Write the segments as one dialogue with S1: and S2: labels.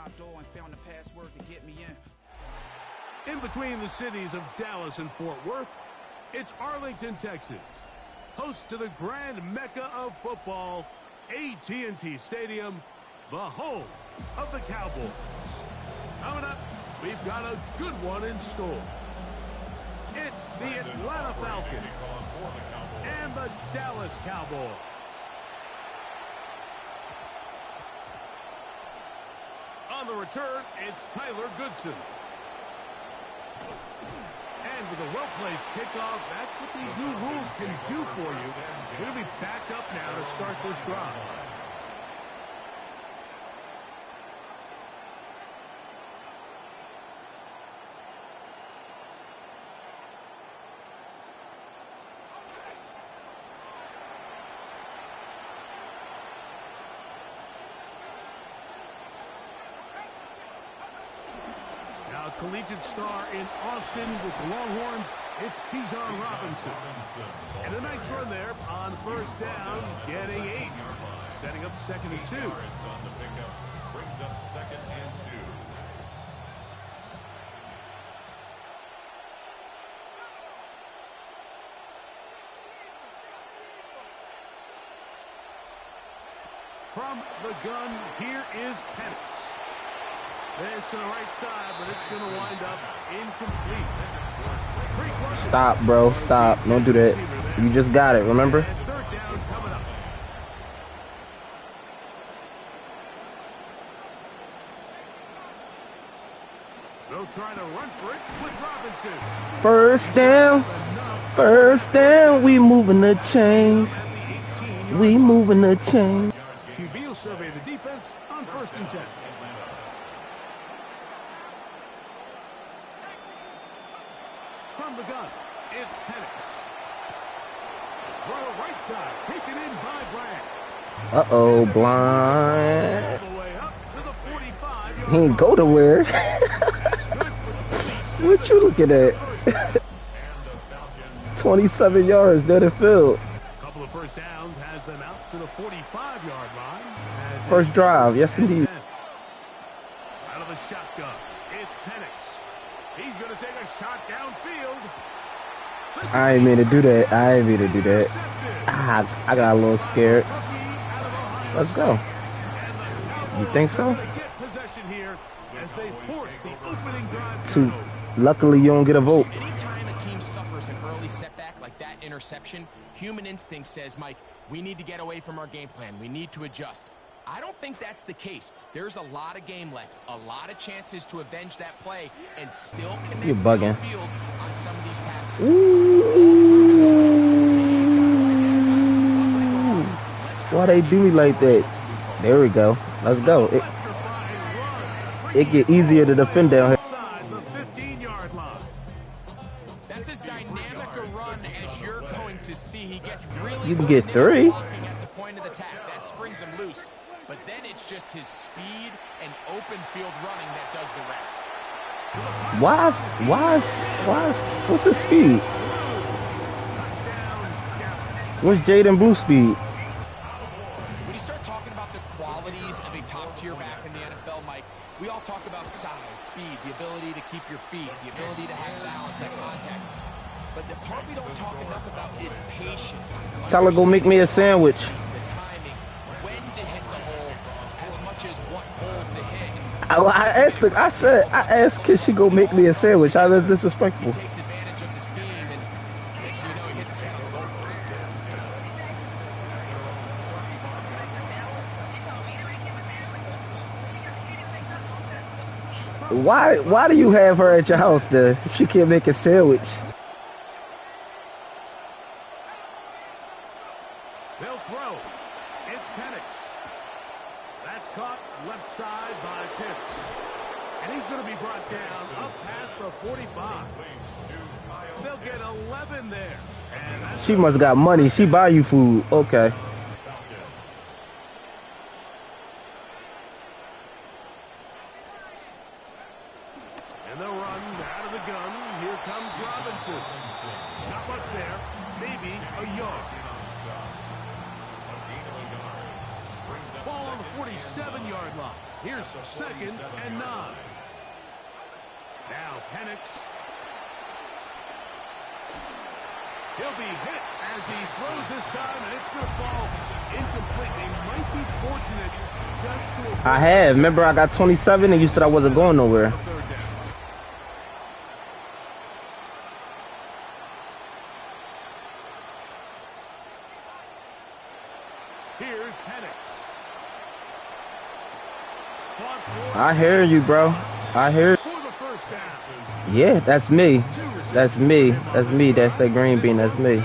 S1: my door and found the password to get me in.
S2: In between the cities of Dallas and Fort Worth, it's Arlington, Texas, host to the grand mecca of football, AT&T Stadium, the home of the Cowboys. Coming up, we've got a good one in store. It's the Atlanta Falcons and the Dallas Cowboys. On the return, it's Tyler Goodson. And with a well-placed kickoff, that's what these new rules can do for you. You're going to be back up now to start this drive. Collegiate star in Austin with the Longhorns, it's Bijan Robinson. And a nice run there on first down, getting 8. Setting up 2nd and 2. On the pickup, brings up 2nd and 2. From the gun, here is Penix. This to the right side, but it's going to wind up incomplete.
S3: Stop, bro. Stop. Don't do that. You just got it, remember?
S2: Third down coming up. They'll try to run for it with Robinson.
S3: First down. First down. We moving the chains. We moving the chains.
S2: QB will survey the defense on 1st and 10. From the gun, it's Penix. Throw right side, taken in by Bryant.
S3: Uh-oh, blind.
S2: All the way up to the 45.
S3: He ain't go to where? What you looking at? 27 yards, dead and field.
S2: A couple of first downs has them out to the 45-yard line.
S3: First drive, yes indeed.
S2: Out of the shotgun, it's Penix. He's going to take a shot downfield.
S3: I ain't mean to do that. I ain't mean to do that. I got a little scared. Let's go. You think so? Luckily, you don't get a vote.
S4: Anytime a team suffers an early setback like that interception, human instinct says, Mike, we need to get away from our game plan. We need to adjust. I don't think that's the case. There's a lot of game left, a lot of chances to avenge that play, and still connect
S3: You're bugging.
S4: the field on some of these passes.
S3: Ooh. Why they do me like that? There we go. Let's go. It get easier to defend down here.
S4: That's as dynamic a run as you're going to see. He gets really
S3: You can get 3.
S4: at the point of the attack. That springs him loose. But then it's just his speed and open field running that does the rest.
S3: What's his speed? What's Jaden Blue speed?
S4: When you start talking about the qualities of a top-tier back in the NFL, Mike, we all talk about size, speed, the ability to keep your feet, the ability to have balance at contact. But the part we don't talk enough about is patience.
S3: Tell her go make me a sandwich.
S4: The timing, when to hit the hole, as much as what hole to hit.
S3: I asked, can she go make me a sandwich? I was disrespectful.
S4: He takes advantage of the scheme, and next thing you know, he hits his head on the goal post.
S3: Why do you have her at your house then if she can't make a sandwich?
S2: They'll throw. It's Penix. That's caught left side by Pitts. And he's going to be brought down up past the 45. They'll get 11 there.
S3: She must got money. She buy you food. Okay.
S2: And they'll run out of the gun. Here comes Robinson. Not much there. Maybe a yard. Ball on the 47-yard line. Here's 2nd and 9. Now Penix. He'll be hit as he throws this time, and it's going to fall incomplete. They might be fortunate just to...
S3: I have. Remember, I got 27, and you said I wasn't going nowhere.
S2: Here's Penix.
S3: I hear you, bro. I hear. Yeah, that's me. That's me. That's me. That's that green bean. That's me.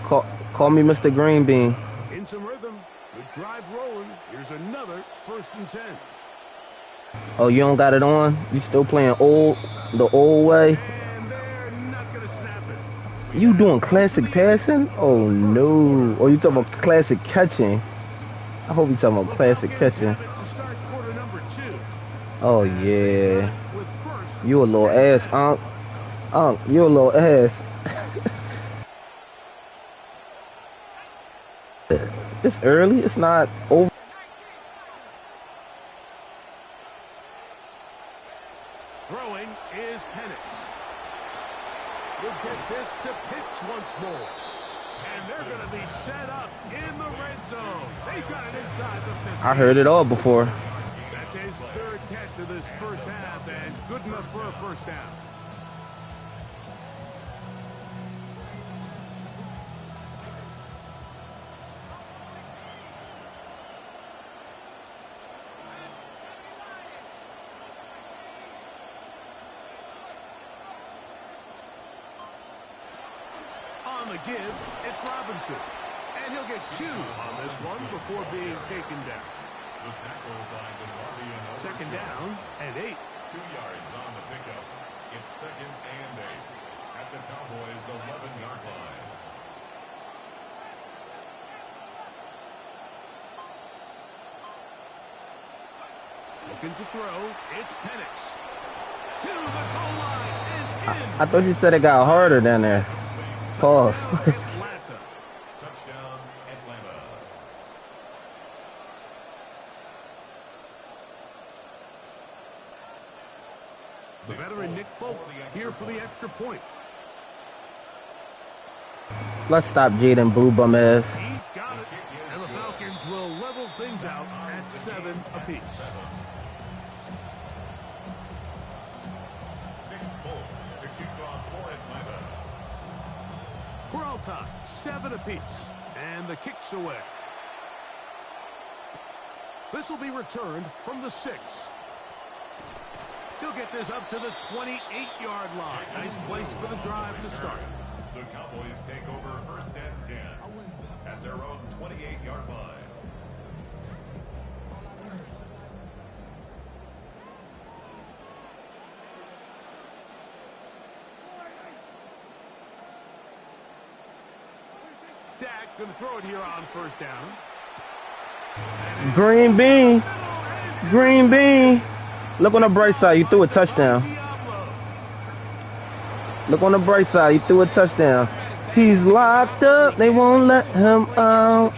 S3: Call me Mr. Green Bean.
S2: In some rhythm, the drive rolling. Here's another 1st and 10.
S3: Oh, you don't got it on? You still playing the old way?
S2: And they're not gonna snap it.
S3: You doing classic passing? Oh no. Or you talking about classic catching? I hope you talking about classic catching. Oh yeah. You a little ass, Unc. Unc, you a little ass. It's early. It's not over.
S2: Throwing is Penix. We'll get this to Pitts once more. And they're going to be set up in the red zone. They've got it inside the 50.
S3: I heard it all before.
S2: That's his 3rd catch of this first half, and good enough for a 1st down. On the give, it's Robinson. And he'll get 2 on this one before being taken down. 2nd down and 8. 2
S5: yards on the pickup. It's 2nd and 8 at the Cowboys' 11-yard line.
S2: Looking to throw. It's Penix. To the goal line and in.
S3: I thought you said it got harder down there. Pause.
S5: Touchdown, Atlanta.
S2: The veteran Nick Folk here for the extra point.
S3: Let's stop Jaden Blue Bum ass.
S2: He's got it. And the Falcons will level things out at 7 apiece.
S5: Nick Folk to kick off for Atlanta.
S2: We're all tied, 7 apiece, and the kick's away. This will be returned from the 6. He'll get this up to the 28-yard line. Nice place for the drive to start.
S5: The Cowboys take over 1st and 10 at their own 28-yard line.
S2: Dak going to throw it here on 1st down.
S3: Green bean. Green bean. Look on the bright side. You threw a touchdown. Look on the bright side. You threw a touchdown. He's locked up. They won't let him out.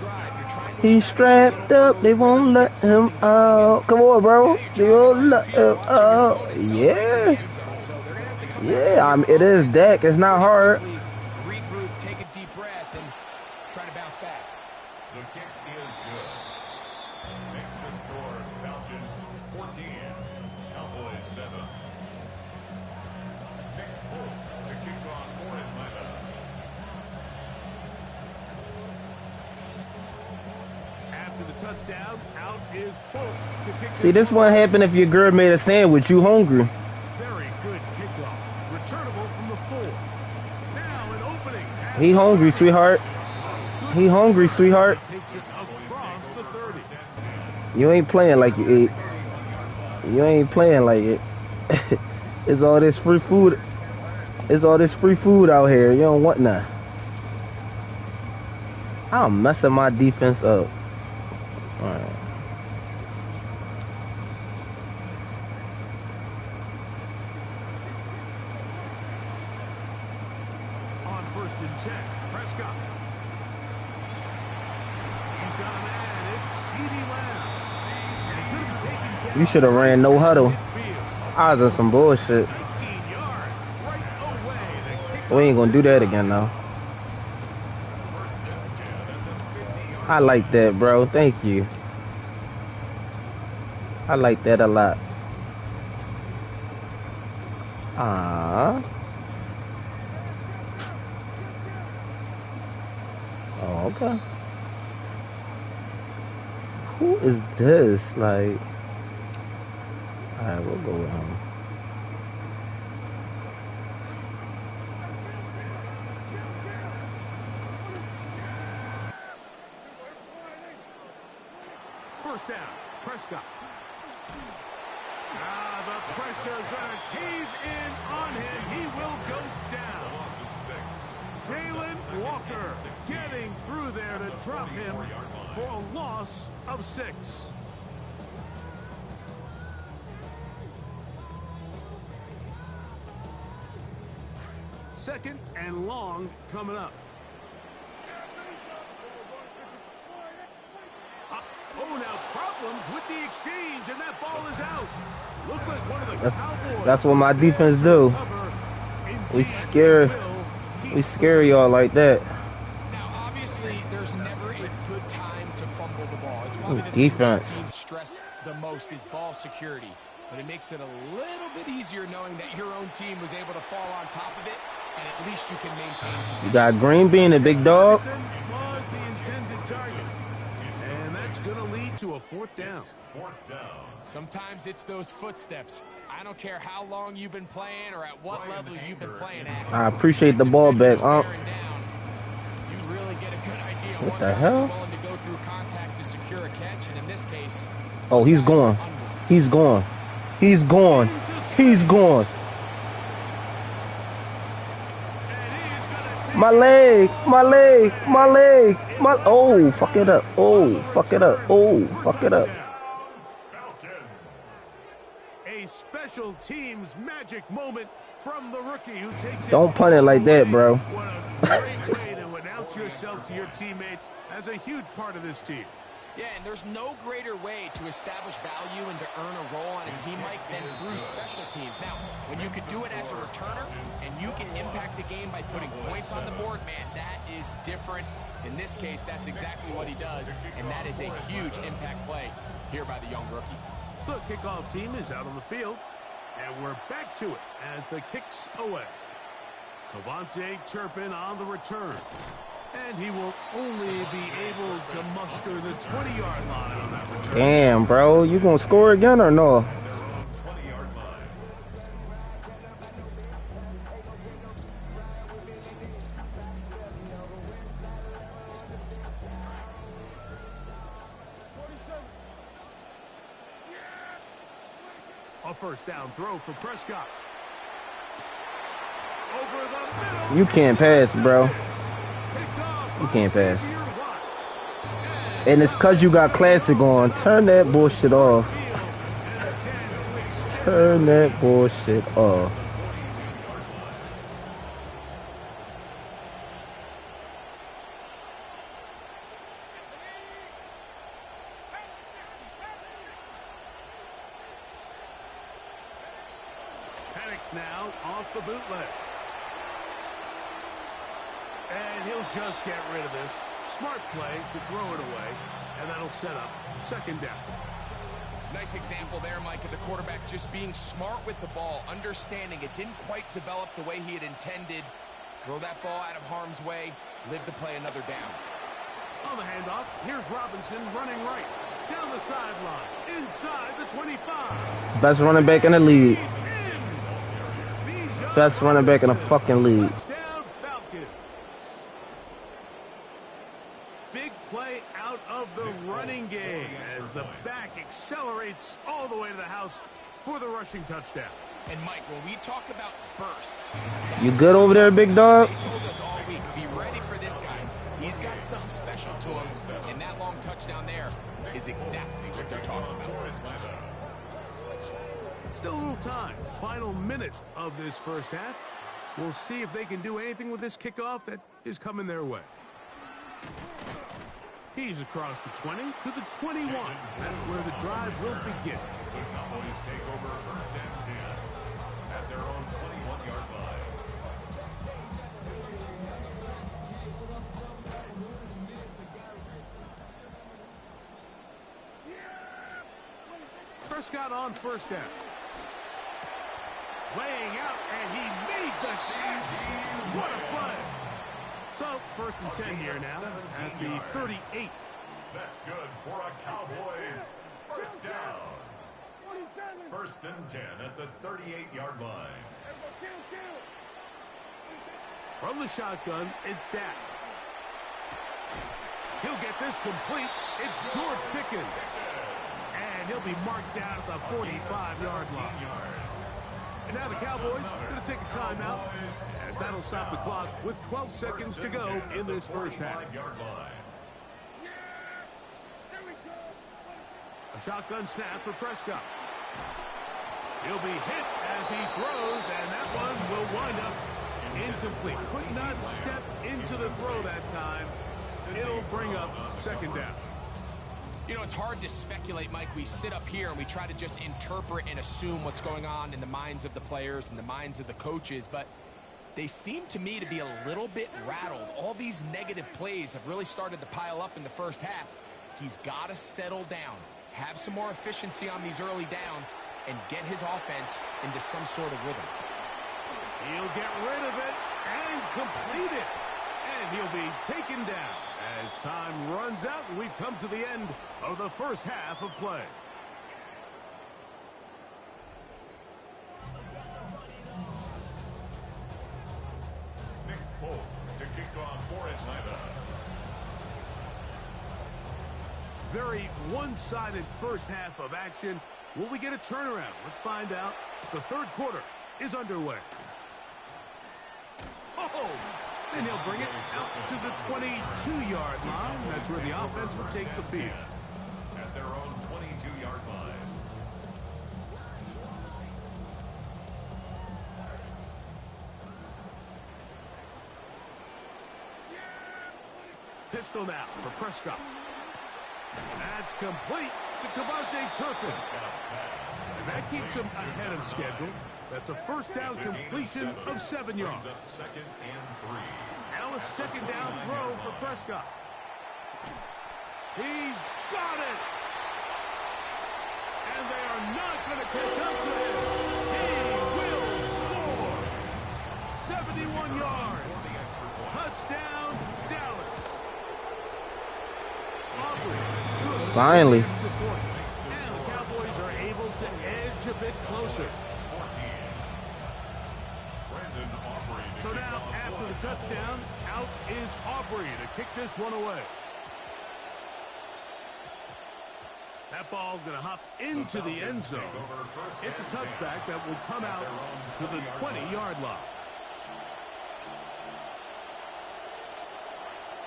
S3: He's strapped up. They won't let him out. Come on, bro. They won't let him out. Yeah. Yeah, it is Dak. It's not hard.
S4: Regroup, take a deep breath, and try to bounce back.
S5: The kick is good. Makes the score Falcons 14, Cowboys 7. Nick Folk to kick off for Atlanta.
S2: After the touchdown, out is Folk to kick.
S3: See, this wouldn't happen if your girl made a sandwich. You hungry.
S2: Very good kickoff. Returnable from the 4. Now an opening.
S3: He hungry, sweetheart. He hungry, sweetheart.
S2: Takes it across the 30.
S3: You ain't playing like you ate. You ain't playing like it. It's all this free food. It's all this free food out here. You don't want none. I'm messing my defense up. All right.
S2: On 1st and 10, Prescott. He's got a man.
S3: You should have ran no huddle. I was in some bullshit. We ain't gonna do that again, though. I like that, bro. Thank you. I like that a lot. Ah. Oh, okay. Who is this? Like, alright, we'll go with him.
S2: First down, Prescott. The pressure gonna cave in on him. He will go down. Jalen Walker getting through there to drop him for a loss of 6. Second and long coming up. Oh, now problems with the exchange, and that ball is out. Looks like one of the Cowboys.
S3: That's what my defense do. We scare y'all like that.
S4: Now, obviously, there's never a good time to fumble the ball. It's probably the
S3: defense.
S4: teams stress the most is ball security, but it makes it a little bit easier knowing that your own team was able to fall on top of it, and at least you can maintain it.
S3: You got Green Bean, a big dog.
S2: Was the intended target. And that's going to lead to a 4th down.
S4: Sometimes it's those footsteps. I don't care how long you've been playing or at what level you've been playing at.
S3: I appreciate the ball back,
S4: You really get a good idea
S3: what the hell?
S4: willing to go through contact to secure a catch, and in this case,
S3: oh, he's gone. He's gone. He's gone. He's gone. My leg, my leg, my leg, my. Oh, fuck it up. Oh, fuck it up. Oh, fuck it up.
S2: A special teams magic moment from the rookie who takes.
S3: Don't punt it like that, bro.
S2: What a great way to announce yourself to your teammates as a huge part of this team.
S4: Yeah, and there's no greater way to establish value and to earn a role on a team like than through special teams. Now, when you can do it as a returner and you can impact the game by putting points on the board, man, that is different. In this case, that's exactly what he does, and that is a huge impact play here by the young rookie.
S2: The kickoff team is out on the field, and we're back to it as the kick's away. Cavante Turpin on the return. And he will only be able to muster the 20-yard line on that return.
S3: Damn, bro. You gonna score again or no?
S5: 20-yard line.
S2: A first down throw for Prescott. Over the middle.
S3: You can't pass, bro. You can't pass. And it's because you got classic on. Turn that bullshit off. Turn that bullshit off.
S2: Penix now off the bootleg. And he'll just get rid of this. Smart play to throw it away, and that'll set up 2nd down.
S4: Nice example there, Mike, of the quarterback just being smart with the ball, understanding it didn't quite develop the way he had intended. Throw that ball out of harm's way, live to play another down.
S2: On the handoff, here's Robinson running right. Down the sideline, inside the 25.
S3: Best running back in the league.
S2: He's in.
S3: Best running back in the fucking league.
S2: Touchdown, Falcons. Big play out of the running game as the back accelerates all the way to the house for the rushing touchdown.
S4: And Mike, when we talk about burst,
S3: You good over there, big dog?
S4: they told us all week, be ready for this guy. He's got something special to him, and that long touchdown there is exactly what they're talking about.
S2: Still a little time. Final minute of this first half. We'll see if they can do anything with this kickoff that is coming their way. He's across the 20 to the 21. That's where the drive will begin.
S5: The Cowboys take over first and 10 at their own 21-yard line.
S2: Prescott on first down. Laying out, and he made the save. What a play. So, first and 10 here now at the 38.
S5: That's good for a Cowboys first down. First and 10 at the 38-yard line.
S2: From the shotgun, it's Dak. He'll get this complete. It's George Pickens. And he'll be marked down at the 45-yard line. And now the Cowboys are going to take a timeout, as that'll stop the clock with 12 seconds to go in this first half. A shotgun snap for Prescott. He'll be hit as he throws, and that one will wind up incomplete. Could not step into the throw that time. It'll bring up second down.
S4: You know, it's hard to speculate, Mike. We sit up here and we try to just interpret and assume what's going on in the minds of the players and the minds of the coaches, but they seem to me to be a little bit rattled. All these negative plays have really started to pile up in the first half. He's got to settle down, have some more efficiency on these early downs, and get his offense into some sort of rhythm.
S2: He'll get rid of it and complete it. And he'll be taken down as time runs out, and we've come to the end of the first half of play.
S5: Nick Folk to kick off for Atlanta.
S2: Very one-sided first half of action. Will we get a turnaround? Let's find out. The third quarter is underway. Oh! And he'll bring it out to the 22-yard line. That's where the offense will take the field.
S5: At their own 22-yard line.
S2: Pistol now for Prescott. That's complete to Cavante Turpin. And that keeps him ahead of schedule. That's a first down completion of 7 yards.
S5: Second and 3.
S2: Now a second down throw for Prescott. He's got it. And they are not going to catch up to him. He will score. 71 yards. Touchdown, Dallas.
S3: Finally.
S2: And the Cowboys are able to edge a bit closer. So now, after the touchdown, out is Aubrey to kick this one away. That ball going to hop into the end zone. It's a touchback that will come out to the 20-yard line.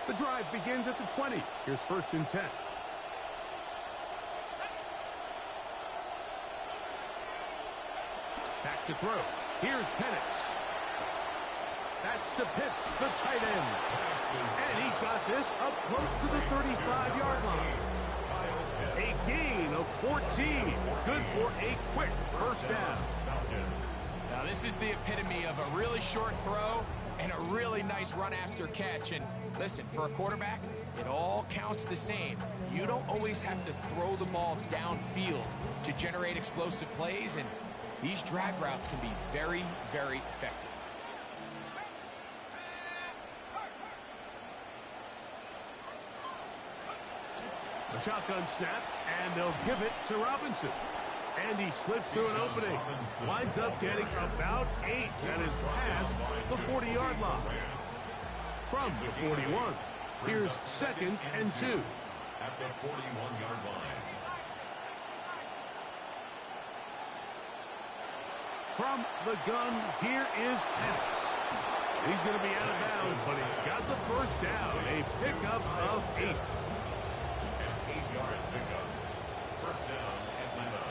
S2: The drive begins at the 20. Here's first and 10. Back to throw. Here's Penix. That's to Pitts, the tight end. And he's got this up close to the 35-yard line. A gain of 14. Good for a quick first down.
S4: Now, this is the epitome of a really short throw and a really nice run after catch. And listen, for a quarterback, it all counts the same. You don't always have to throw the ball downfield to generate explosive plays, and these drag routes can be very, very effective.
S2: A shotgun snap, and they'll give it to Robinson. And he slips through an opening. Winds up getting about 8. That is past the 40-yard line. From the 41, here's second and 2.
S5: At the 41-yard line.
S2: From the gun, here is Penix. He's going to be out of bounds, but he's got the first down. A pickup of 8.
S5: 8-yard pickup. First down, Atlanta.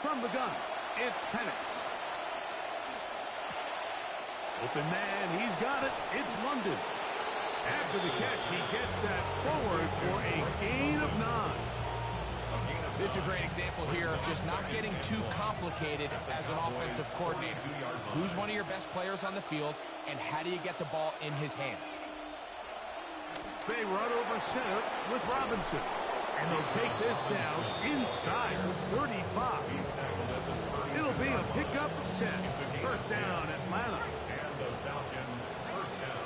S2: From the gun, it's Penix. Open man, he's got it. It's London. After the catch, he gets that forward for a gain of 9.
S4: This is a great example here of just not getting too complicated as an offensive coordinator. Who's one of your best players on the field, and how do you get the ball in his hands?
S2: They run over center with Robinson. And they'll take this down inside the 35. It'll be a pickup of 10. First down, Atlanta.
S5: And the Falcons first down.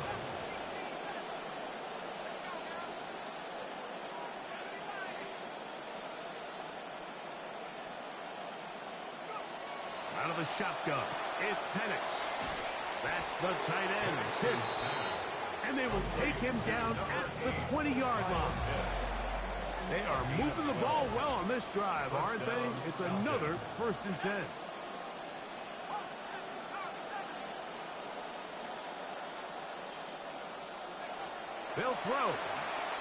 S2: Out of the shotgun, it's Penix. That's the tight end, Pitts. And they will take him down at the 20-yard line. They are moving the ball well on this drive, aren't they? It's another 1st and 10. They'll throw.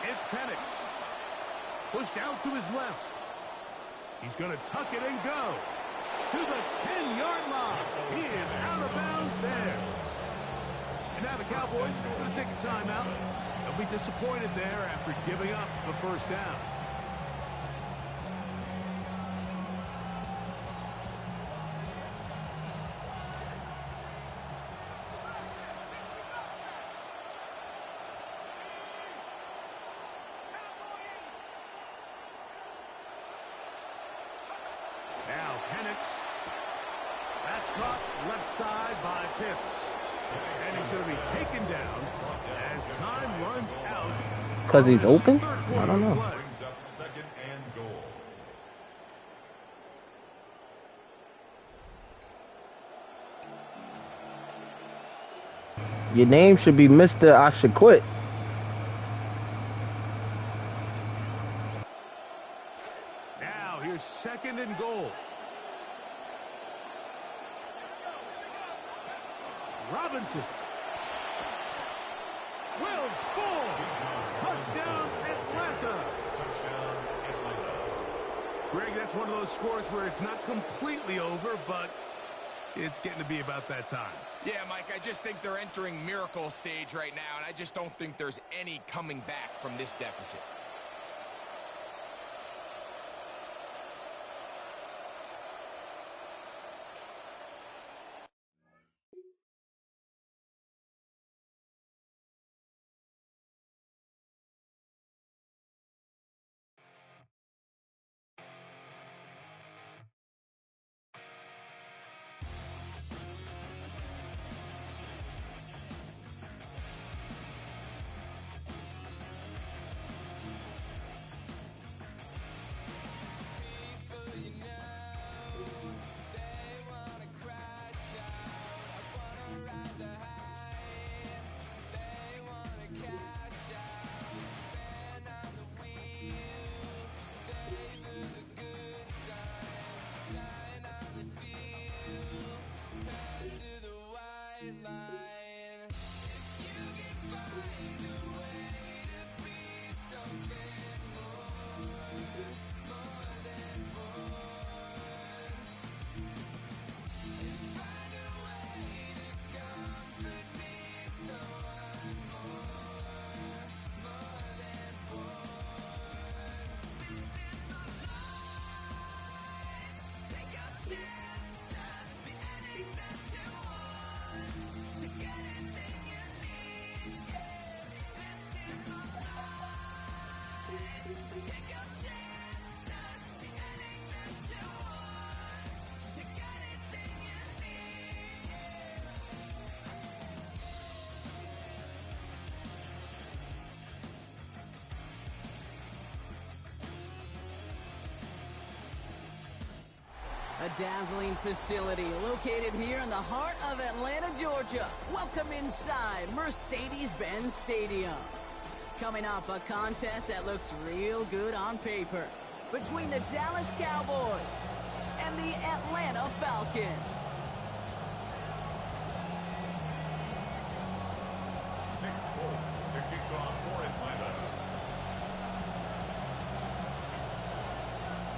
S2: It's Penix. Pushed out to his left. He's going to tuck it and go to the 10-yard line. He is out of bounds there. And now the Cowboys are going to take a timeout. They'll be disappointed there after giving up the first down. Now Penix. That's caught left side by Pitts. And he's going to be taken down as time runs out.
S3: Because he's open? I don't know.
S5: Brings up 2nd and goal.
S3: Your name should be Mr. I Should Quit.
S2: Now here's 2nd and goal. Robinson will score. Touchdown, Atlanta.
S5: Touchdown, Atlanta.
S2: Greg, that's one of those scores where it's not completely over, but it's getting to be about that time.
S4: Yeah, Mike, I just think they're entering miracle stage right now, and I just don't think there's any coming back from this deficit.
S6: A dazzling facility located here in the heart of Atlanta, Georgia. Welcome inside Mercedes-Benz Stadium. Coming up, a contest that looks real good on paper between the Dallas Cowboys and the Atlanta Falcons.
S5: Nick Folk to kick off for Atlanta.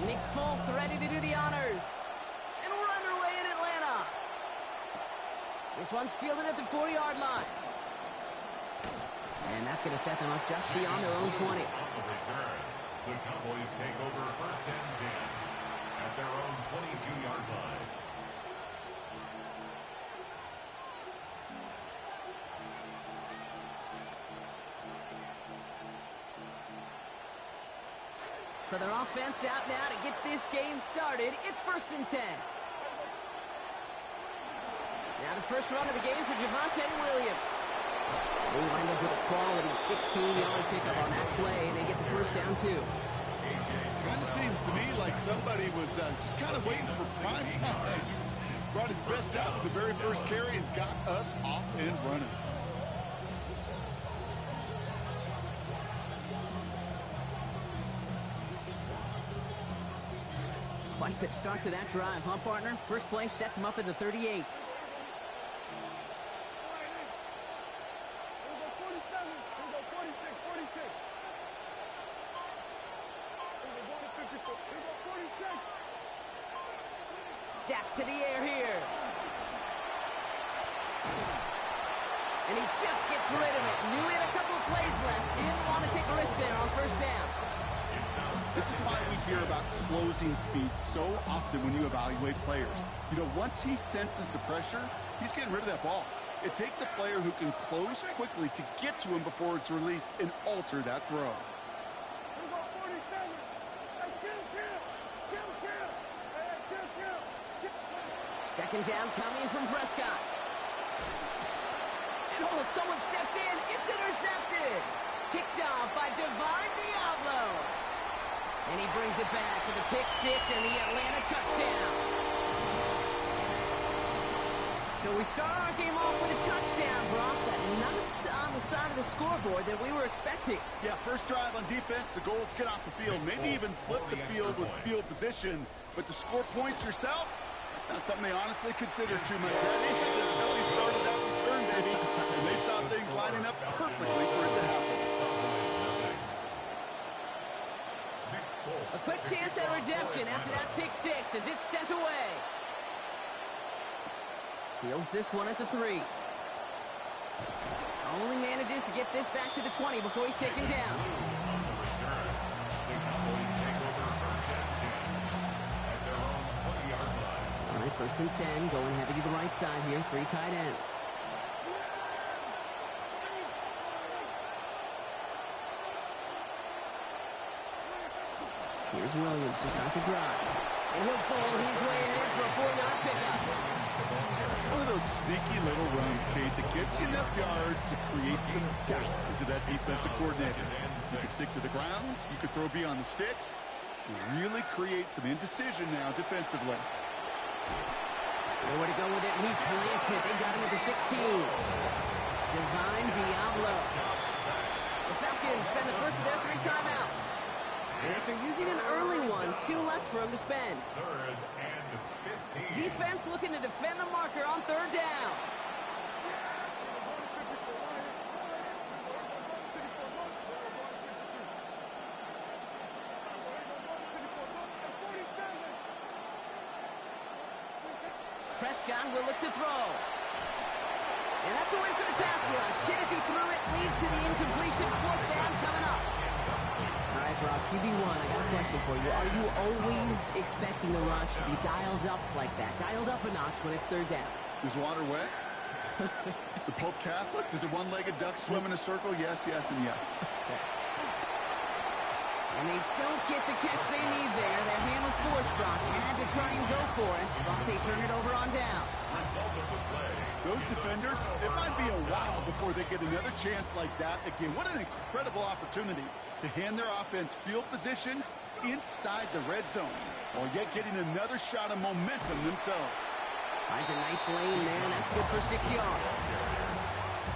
S6: Nick Folk ready to do the honors. This one's fielded at the 4-yard line. And that's going to set them up just beyond their own 20.
S5: On the return, the Cowboys take over first and 10 at their own 22-yard line.
S6: So their offense out now to get this game started. It's first and 10. Now the first run of the game for Javonte Williams. They wind up with a quality 16-yard pickup on that play. They get the first down, too.
S7: Kind of seems to me like somebody was just kind of waiting for prime time. Brought his best out with the very first carry and's got us off and running.
S6: Quite the start to that drive, huh, partner? First play sets him up at the 38. Dak to the air here. And he just gets rid of it. Knew he had a couple of plays left. Didn't want to take a risk there on first down.
S7: This is why we hear about closing speed so often when you evaluate players. You know, once he senses the pressure, he's getting rid of that ball. It takes a player who can close quickly to get to him before it's released and alter that throw.
S6: Second down coming from Prescott. And oh, someone stepped in. It's intercepted. Picked off by Divine Diablo. And he brings it back with a pick six and the Atlanta touchdown. So we start our game off with a touchdown, Brock. That not on the side of the scoreboard that we were expecting.
S7: Yeah, first drive on defense, the goal is to get off the field. Maybe even flip the field with field position. But to score points yourself, that's not something they honestly consider too much. That is until he started that return, baby. And they saw things lining up perfectly for it to happen.
S6: A quick chance at redemption after that pick six as it's sent away. Fields this one at the 3. Only manages to get this back to the 20 before he's taken down. All right, first and 10, going heavy to the right side here, 3 tight ends. Here's Williams to start the drive. And he'll bowl his way ahead for a 4-yard pickup.
S7: It's one of those sneaky little runs, Kate, that gets you enough yards to create some doubt into that defensive coordinator. You can stick to the ground, you could throw beyond the sticks, really create some indecision now defensively.
S6: Nowhere to go with it, and he's planted. They got him at the 16. Divine Diablo. The Falcons spend the first of their 3 timeouts. And after using an early one, 2 left for him to spend.
S5: Third and 15.
S6: Defense looking to defend the marker on 3rd down. Prescott will look to throw. And that's a win for the pass rush. Shit as he threw it, leads to the incompletion. 4th down coming up. All right, Brock, QB1, I got a question for you. Are you always expecting the rush to be dialed up like that? Dialed up a notch when it's 3rd down?
S7: Is water wet? Is the Pope Catholic? Does a one-legged duck swim in a circle? Yes, yes, and yes.
S6: Okay. And they don't get the catch they need there. Their hand was forced, Brock. Had to try and go for it, but they turn it over on downs.
S7: Those defenders, it might be a while before they get another chance like that again. What an incredible opportunity to hand their offense field position inside the red zone, while yet getting another shot of momentum themselves.
S6: Finds a nice lane there, and that's good for 6 yards.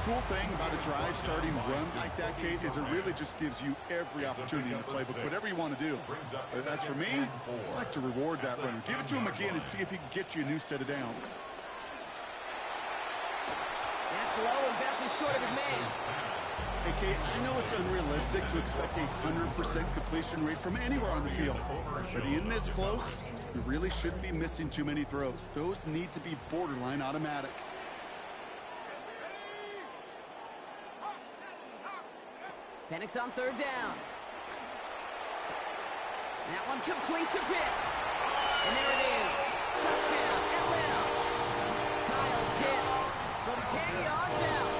S7: Cool thing about a drive starting run like that, Kate, is it really just gives you every opportunity in the playbook, whatever you want to do. But as for me, I like to reward that runner. Give it to him again and see if he can get you a new set of downs.
S6: That's low and bounces short of his man.
S7: Hey, Kate, I know it's unrealistic to expect a 100% completion rate from anywhere on the field. But in this close, you really shouldn't be missing too many throws. Those need to be borderline automatic.
S6: Penix on third down. That one complete to Pitts. And there it is. Touchdown, Atlanta. Kyle Pitts from 10 yards out.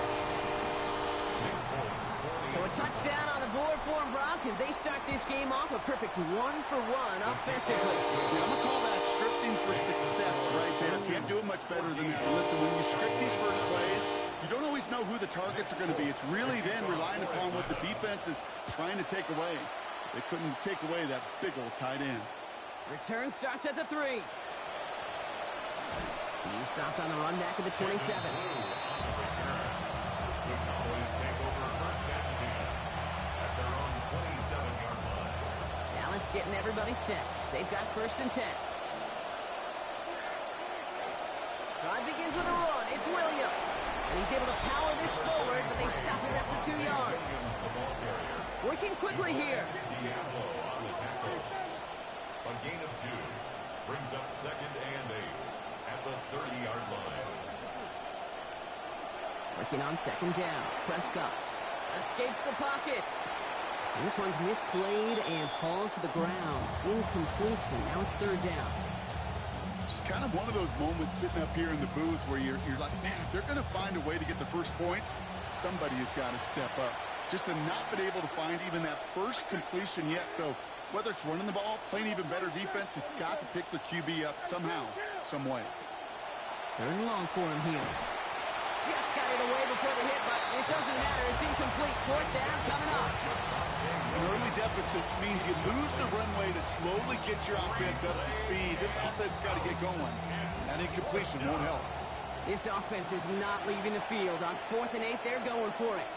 S6: So a touchdown on the board for him, Brock, as they start this game off a perfect 1-for-1 offensively.
S7: Yeah, I'm going to call that scripting for success right there. Can't do it much better than that. Listen, when you script these first plays, you don't always know who the targets are going to be. It's really then relying upon what the defense is trying to take away. They couldn't take away that big old tight end.
S6: Return starts at the 3. He stopped on the run back of the 27. Dallas getting everybody set. They've got 1st and 10. Drive begins with a run. It's Williams. And he's able to power this forward, but they stop him after 2 yards. Working quickly here.
S5: A gain of 2 brings up 2nd and 8 at the 30-yard line.
S6: Working on 2nd down. Prescott escapes the pocket. This one's misplayed and falls to the ground. Incomplete, and now it's 3rd down.
S7: Just kind of one of those moments sitting up here in the booth where you're like, man, if they're going to find a way to get the first points, somebody has got to step up. Just to not been able to find even that first completion yet. So whether it's running the ball, playing even better defense, they've got to pick the QB up somehow, some way.
S6: 3rd and long for him here. Just got it away before the hit, but it doesn't matter. It's incomplete. 4th down coming up.
S7: An early deficit means you lose the runway to slowly get your offense up to speed. This offense got to get going. That incompletion won't help.
S6: This offense is not leaving the field. On 4th and 8, they're going for it.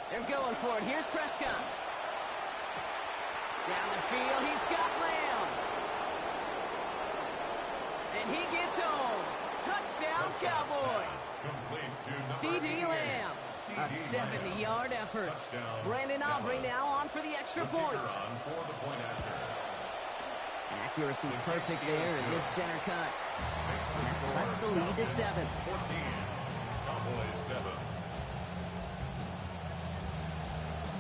S6: They're going for it. Here's Prescott. Down the field, he's got Lamb. And he gets home. Touchdown, Cowboys. C.D. Lamb. A 70-yard effort. Brandon Aubrey now on for the extra point. Accuracy perfect there as it's center cut. That cuts the lead to 7.
S5: 14. Cowboys 7.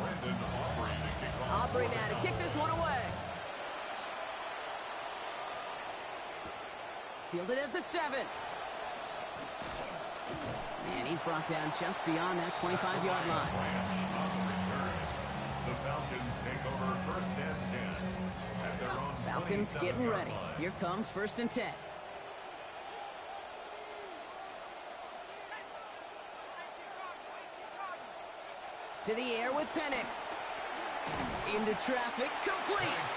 S5: Brandon Aubrey to kick off.
S6: Aubrey now to kick this one away. Fielded at the 7. And he's brought down just beyond that 25-yard line.
S5: The Falcons take over 1st and 10 at their own
S6: Falcons getting ready. Here comes 1st and 10. To the air with Penix. Into traffic, complete.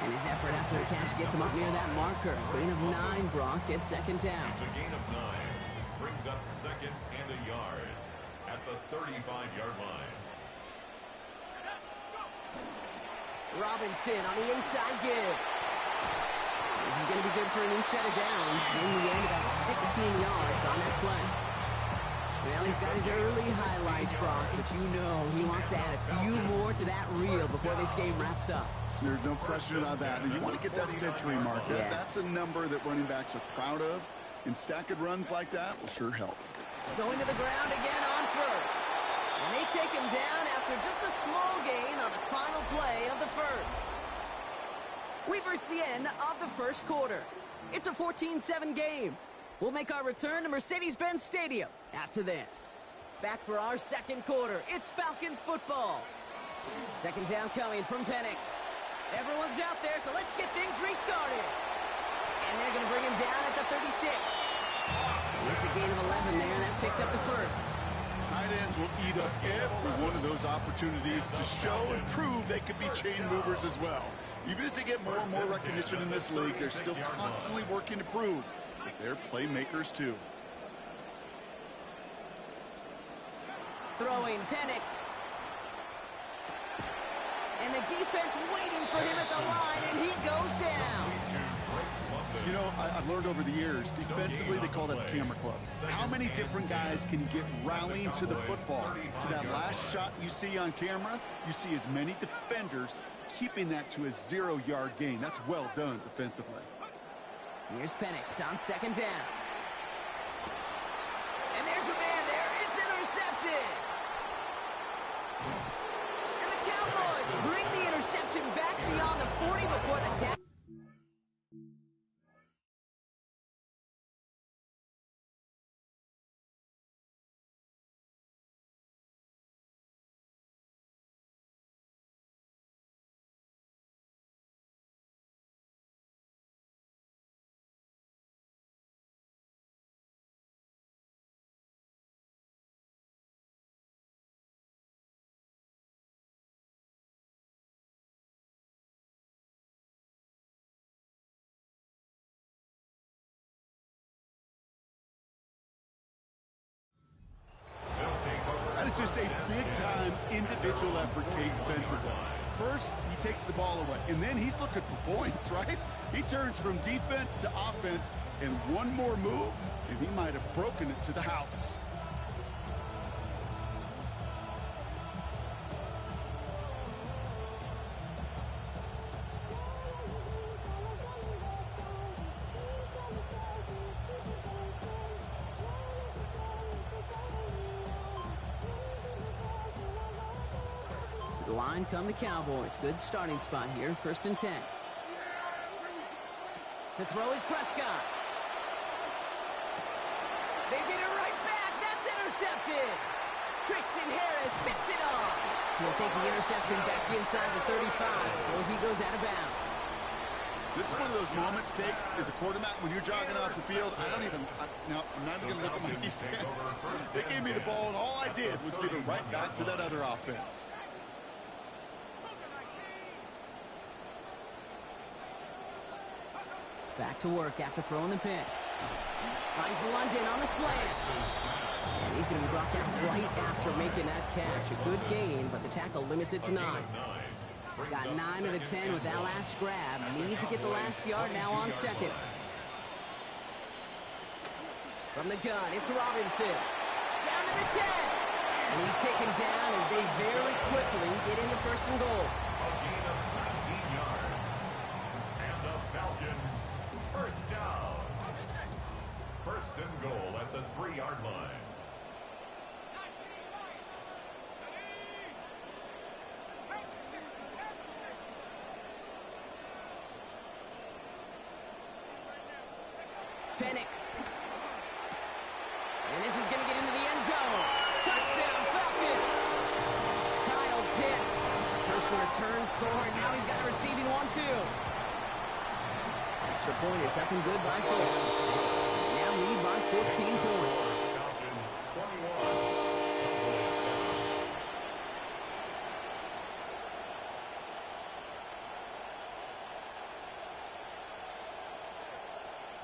S6: And his effort after the catch gets him up near that marker. Gain of 9, Brock gets 2nd down.
S5: It's a gain of 9. Brings up 2nd and a yard at the 35-yard line.
S6: Robinson on the inside give. This is going to be good for a new set of downs. In the end, about 16 yards on that play. Well, he's got his early highlights, Brock, but you know he wants to add a few more to that reel before this game wraps up.
S7: There's no question about that. And you want to get that century mark.
S6: Yeah.
S7: That's a number that running backs are proud of. And stacking runs like that will sure help.
S6: Going to the ground again on 1st. And they take him down after just a small gain on the final play of the 1st. We've reached the end of the 1st quarter. It's a 14-7 game. We'll make our return to Mercedes-Benz Stadium after this. Back for our 2nd quarter. It's Falcons football. 2nd down coming from Penix. Everyone's out there, so let's get things restarted. And they're going to bring him down at the 36. It's a gain of 11 there, and that picks up the 1st.
S7: Tight ends will eat up every one of those opportunities to show and prove they could be chain movers as well. Even as they get more and more recognition in this league, they're still constantly working to prove that they're playmakers too.
S6: Throwing Penix. And the defense waiting for him at the line, and he goes down.
S7: You know, I've learned over the years, defensively, they call that the camera club. How many different guys can get rallying to the football? So that last shot you see on camera, you see as many defenders keeping that to a 0-yard gain. That's well done defensively.
S6: Here's Penix on 2nd down. And there's a man there. It's intercepted. And the Cowboys bring the interception back beyond the 40 before the tackle.
S7: That is just a big-time individual effort, Kate, defensively. First, he takes the ball away, and then he's looking for points, right? He turns from defense to offense, and one more move, and he might have broken it to the house.
S6: The line come the Cowboys. Good starting spot here. 1st and 10. To throw is Prescott. They get it right back. That's intercepted. Christian Harris picks it off. So he'll take the interception back inside the 35 before he goes out of bounds.
S7: This is one of those moments, Kate, as a quarterback, when you're jogging off the field, I'm not even going to look at my defense. They gave me the ball, and all I did was give it right back to that other offense.
S6: Back to work after throwing the pick. Finds London on the slant. And he's going to be brought down right after making that catch. A good gain, but the tackle limits it to 9. Got 9 of the 10 with that last grab. Need to get the last yard now on 2nd. From the gun, it's Robinson. Down to the 10. And he's taken down as they very quickly get into 1st and goal.
S5: A gain of 19 yards. And the Falcons, 1st down. 1st and goal at the 3-yard line.
S6: Penix. And this is going to get into the end zone. Touchdown, Falcons. Kyle Pitts. First return score, and now he's got a receiving one, too. Extra point is up and good by 4. Now lead by 14 points.
S5: Falcons 21, Cowboys 7.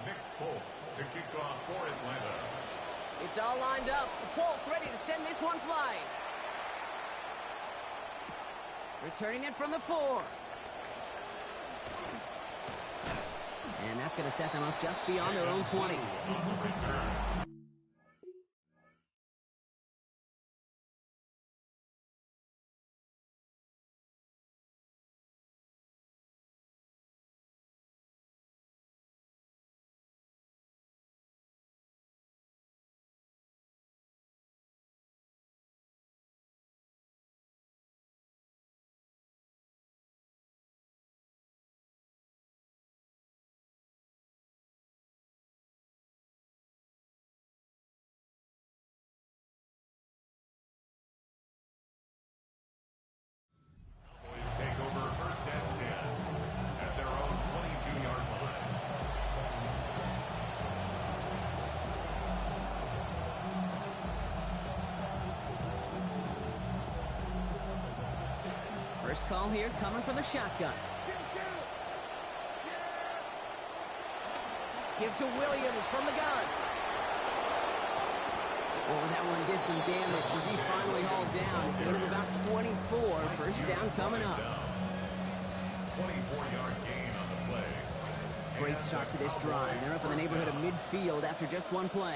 S5: Nick Polk to kick off for Atlanta.
S6: It's all lined up. Polk ready to send this one flying. Returning it from the 4. And that's going to set them up just beyond their own 20.
S5: Cowboys take over 1st and 10 at their own 22-yard line.
S6: First call here coming from the shotgun. Give to Williams from the gun. Oh, that one did some damage as he's finally hauled down. Gain of about 24. 1st down coming up.
S5: 24-yard gain on the play.
S6: Great start to this drive. They're up in the neighborhood of midfield after just one play.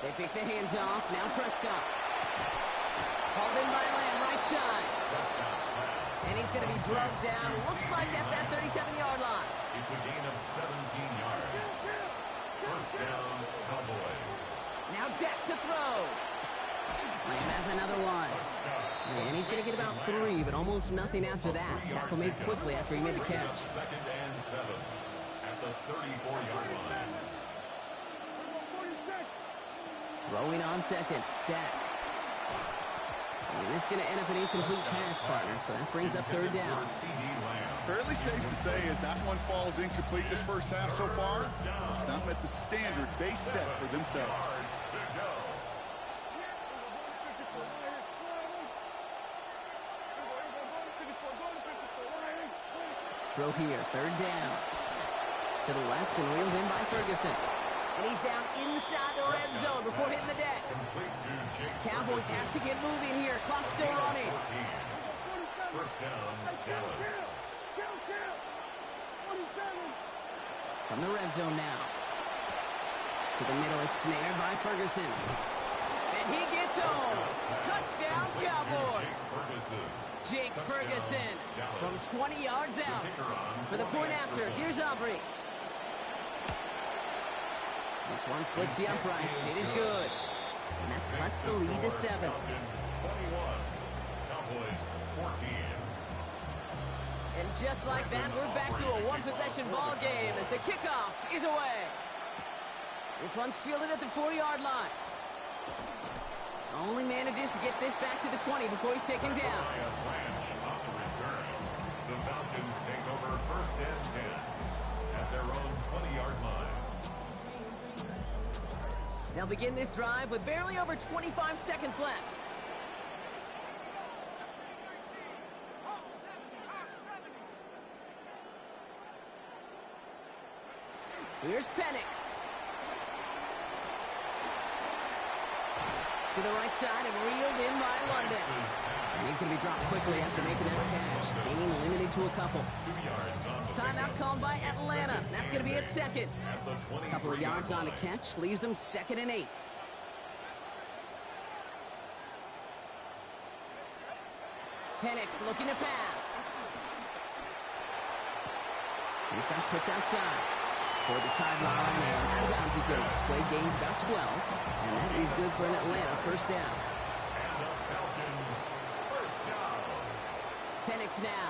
S6: They pick the hands off. Now Prescott. Hauled in by Lamb, right side. And he's going to be drugged down. Looks like at that 37-yard line.
S5: It's a gain of 17 yards. 1st down, Cowboys.
S6: Now Dak to throw. Lamb has another one. And he's going to get about 3, but almost nothing after that. Tackle made quickly after he made the catch.
S5: 2nd and 7 at the 34-yard line.
S6: Throwing on second, Dak. And this is going to end up an incomplete pass, partner, so that brings up 3rd down.
S7: Fairly safe to say as that one falls incomplete this first half so far, it's not met the standard they set for themselves.
S6: Throw here, 3rd down. To the left and reeled in by Ferguson. And he's down inside the red zone before hitting the deck. Cowboys have to get moving here. Clock's still running.
S5: 1st down, Dallas.
S6: From the red zone now. To the middle, it's snared by Ferguson. And he gets home. Touchdown, Cowboys. Jake Ferguson from 20 yards out. For the point after, here's Aubrey. This one splits the uprights. It is good. And that cuts the lead to 7.
S5: 21. Cowboys 14.
S6: And just like that, we're back to a one-possession ball game as the kickoff is away. This one's fielded at the 4-yard line. Only manages to get this back to the 20 before he's taken down.
S5: The Falcons take over 1st and 10 at their own 20-yard line.
S6: They'll begin this drive with barely over 25 seconds left. Here's Penix. To the right side and reeled in by London. And he's going to be dropped quickly after making that catch. Gain limited to a couple.
S5: 2 yards on the
S6: Timeout called by Atlanta. That's going to be at 2nd.
S5: at the 20.
S6: A couple of yards on the catch leaves them 2nd and 8. Penix looking to pass. He's got puts outside. For the sideline and out of bounds he goes. Play gains about 12. And that is good for an Atlanta 1st down.
S5: And the Falcons 1st down.
S6: Penix now.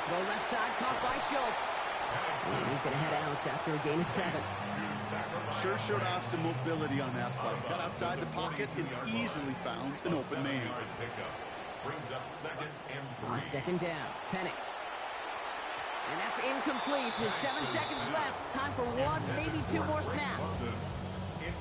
S6: The left side caught by Schultz. And he's going to head out after a gain of 7.
S7: Sure showed off some mobility on that play. Got outside the pocket and easily found an open man.
S5: Brings up 2nd and 3.
S6: On 2nd down, Penix. And that's incomplete with 7 seconds left. Time for 1, maybe 2 more snaps.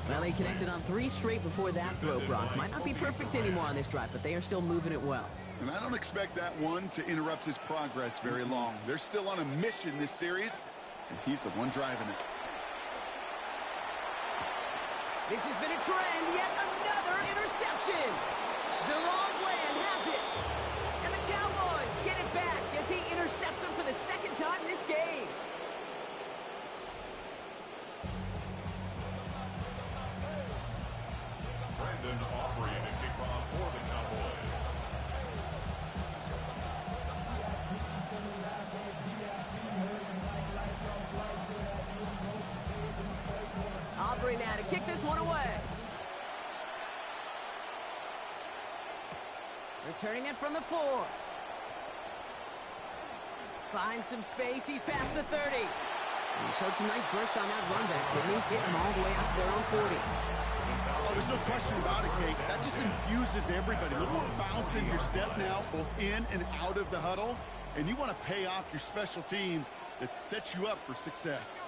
S6: Well, they connected on 3 straight before that throw, Brock. Might not be perfect anymore on this drive, but they are still moving it well.
S7: And I don't expect that one to interrupt his progress very long. They're still on a mission this series, and he's the one driving it.
S6: This has been a trend, yet another interception. Jerome Bland has it. And the Cowboys get it back as he intercepts him for the 2nd time this game.
S5: Brandon Aubrey to kick off for the Cowboys.
S6: Aubrey now to kick this one away. Returning it from the 4. Finds some space. He's past the 30. And he showed some nice bursts on that run back, didn't he? Getting them all the way out to their own 40.
S7: Oh, there's no question about it, Kate. That just infuses everybody. A little more bounce in your step now, both in and out of the huddle. And you want to pay off your special teams that sets you up for success.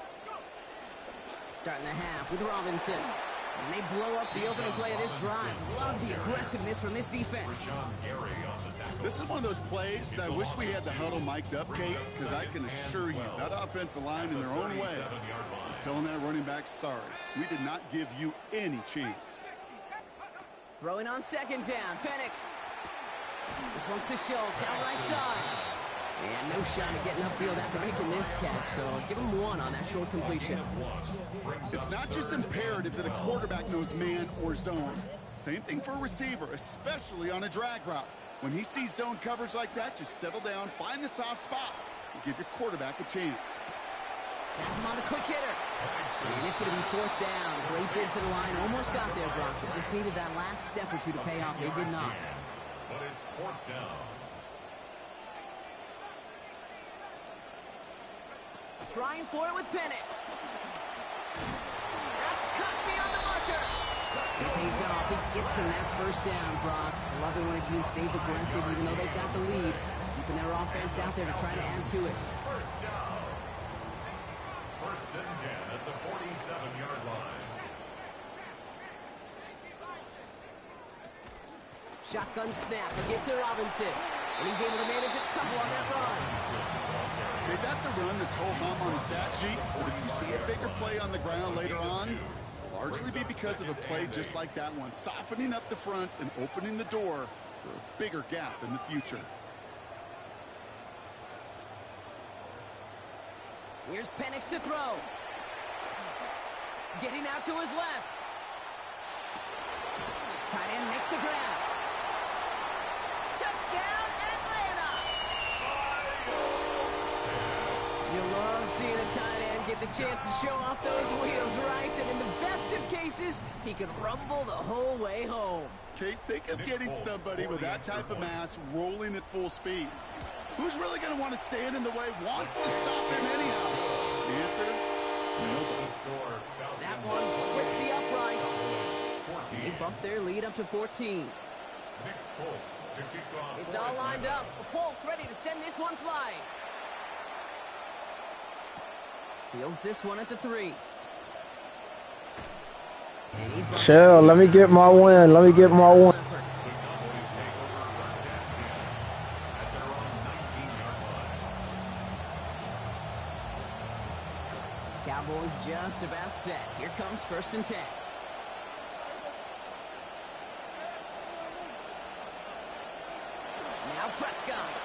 S6: Starting the half with Robinson. And they blow up the opening play of this drive. Love the aggressiveness from this defense.
S7: This is one of those plays that I wish we had the huddle mic'd up, Kate, because I can assure you that offensive line in their own way is telling that running back, sorry, we did not give you any chance.
S6: Throwing on 2nd down, Penix. This one's to Schultz, out right side. And no shot at getting upfield after making this catch, so give him 1 on that short completion.
S7: It's not just imperative that a quarterback knows man or zone. Same thing for a receiver, especially on a drag route. When he sees zone coverage like that, just settle down, find the soft spot, and give your quarterback a chance.
S6: That's him on the quick hitter. And it's going to be fourth down. Great bid for the line. Almost got there, Brock, but just needed that last step or two to pay off. They did not.
S5: But it's fourth down.
S6: Trying for it with Penix. That's cut beyond the marker. He pays off. He gets him that first down, Brock. I love it when a team stays aggressive even though they've got the lead. Keeping their offense out there to try to add to it.
S5: First down. First and 10 at the 47-yard line.
S6: Shotgun snap. They get to Robinson. And he's able to manage a couple on that run.
S7: Okay, that's a run that's ho hum on the stat sheet, but if you see a bigger play on the ground later on, it'll largely be because of a play just like that one, softening up the front and opening the door for a bigger gap in the future.
S6: Here's Penix to throw. Getting out to his left. Tight end makes the grab. Touchdown, Atlanta! You love seeing a tight end get the chance to show off those wheels, right? And in the best of cases, he could rumble the whole way home.
S7: Kate, think of getting somebody with that type of mass rolling at full speed. Who's really going to want to stand in the way, wants to stop him anyhow? The answer? Nobody.
S6: That one splits the uprights. They bump their lead up to 14. It's all lined up. Folk ready to send this one flying. Fields this one at the 3.
S3: Chill, let me get my win. Let me get my win.
S6: Cowboys just about set. Here comes first and 10. Now Prescott.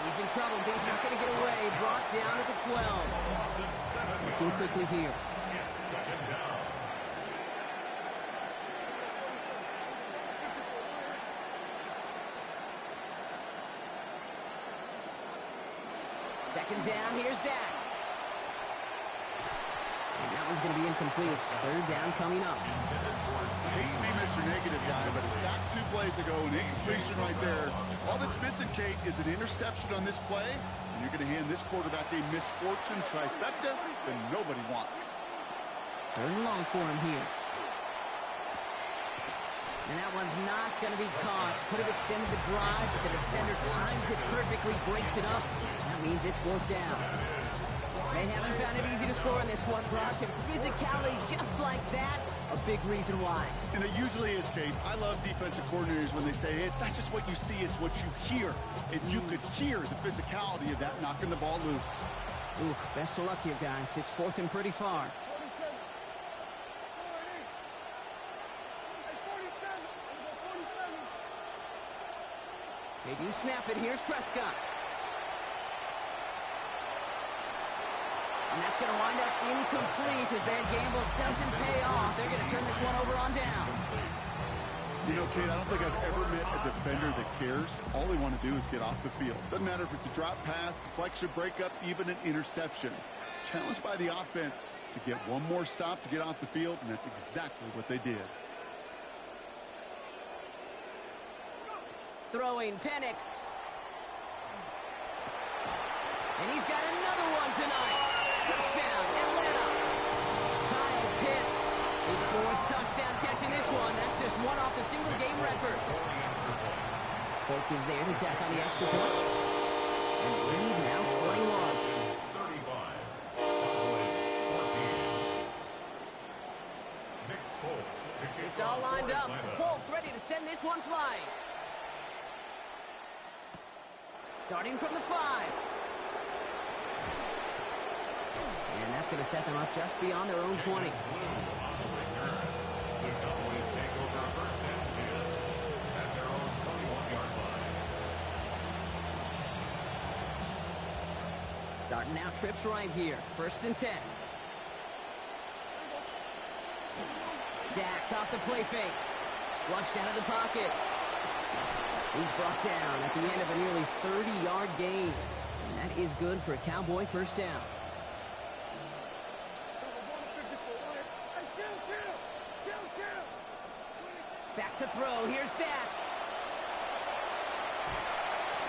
S6: He's in trouble, but he's not going to get away. Brought down at the 12. Looking quickly here. Second down, here's Dak. And that one's going to be incomplete. It's third down coming up.
S7: I hate to be Mr. Negative guy, but a sack 2 plays ago, an incompletion right there. All that's missing, Kate, is an interception on this play, and you're going to hand this quarterback a misfortune trifecta that nobody wants.
S6: Third and long for him here. And that one's not going to be caught. Could have extended the drive, but the defender times it perfectly, breaks it up. That means it's fourth down. They haven't found it easy to score in this one, Brock, and physicality just like that, a big reason why.
S7: And it usually is, Kate. I love defensive coordinators when they say, hey, it's not just what you see, it's what you hear. And you could hear the physicality of that knocking the ball loose.
S6: Oof, best of luck here, guys. It's fourth and pretty far. They do snap it. Here's Prescott. And that's going to wind up incomplete as that gamble doesn't pay off. They're going to turn this one over on downs.
S7: You know, Kate, I don't think I've ever met a defender that cares. All they want to do is get off the field. Doesn't matter if it's a drop pass, deflection, breakup, even an interception. Challenged by the offense to get one more stop to get off the field, and that's exactly what they did.
S6: Throwing Penix. And he's got another one tonight. Touchdown, Atlanta. Kyle Pitts, his fourth touchdown catch in this one. That's just one off the single game record. Polk is there to tack on the extra points. And lead now 21. It's all lined up. Polk ready to send this one flying. Starting from the 5. And that's going to set them up just beyond their own 20. Starting out trips right here. First and 10. Dak off the play fake. Flushed out of the pocket. He's brought down at the end of a nearly 30-yard gain. And that is good for a Cowboy first down. Back to throw. Here's Dak.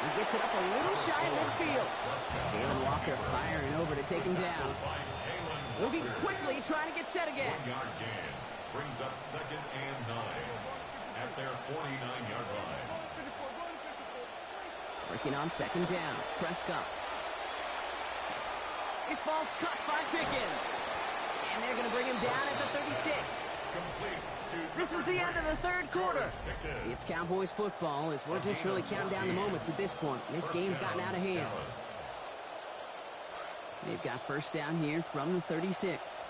S6: He gets it up a little shy of midfield. Jalen Walker firing over to take him down. Moving quickly, trying to get set again.
S5: 1-yard gain brings up 2nd and 9 at their 49-yard line.
S6: Working on 2nd down. Prescott. This ball's cut by Pickens. And they're going to bring him down at the 36. This is the end of the 3rd quarter. It's Cowboys football as we're just really counting down the moments at this point. This game's gotten out of hand. They've got 1st down here from the 36.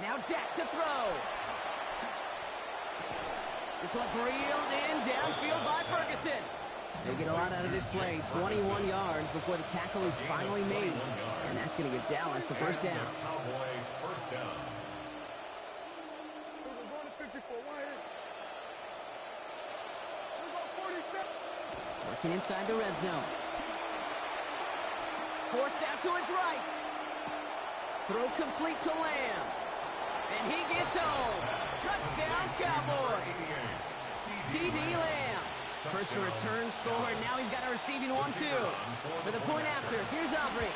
S6: Now Dak to throw. This one's reeled in downfield by Ferguson. They get a lot out of this play. 21 yards before the tackle is finally made. And that's going to give Dallas the 1st down.
S5: Cowboy 1st down.
S6: Working inside the red zone. Forced out to his right. Throw complete to Lamb. And he gets home. Touchdown, Cowboys. C.D. Lamb. First return score, and now he's got a receiving one, too. For the point after, here's Aubrey.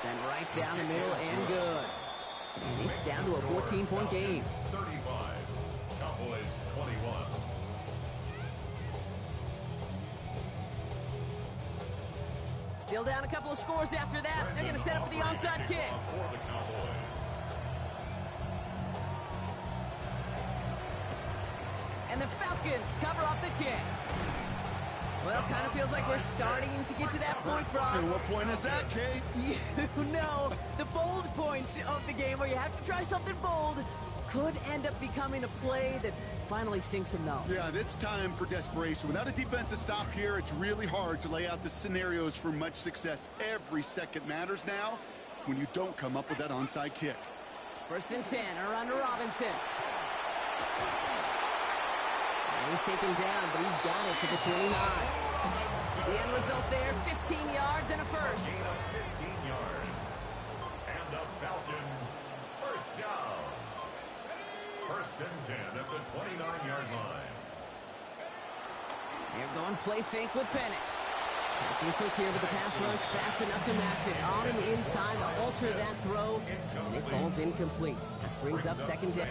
S6: Sent right down the middle and good. And it's down to a 14-point game.
S5: 35. Cowboys 21.
S6: Still down a couple of scores after that. They're going to set up for the onside kick.
S5: For the Cowboys.
S6: And the Falcons cover up the kick. Well, kind of feels like we're starting to get to that point, Brock.
S7: And what point is that, Kate?
S6: You know, the bold point of the game where you have to try something bold could end up becoming a play that finally sinks him, though.
S7: Yeah, it's time for desperation. Without a defensive stop here, it's really hard to lay out the scenarios for much success. Every second matters now when you don't come up with that onside kick.
S6: 1st and 10, around to Robinson. He's taken down, but he's got it to the 29. The end result there, 15 yards and a 1st.
S5: 15 yards. And the Falcons 1st down. 1st and 10 at the 29-yard line.
S6: They're going play fake with Penix. Passing quick here, but the pass rush fast enough to match it. On him in time to alter that throw, and it falls incomplete. That brings up 2nd down.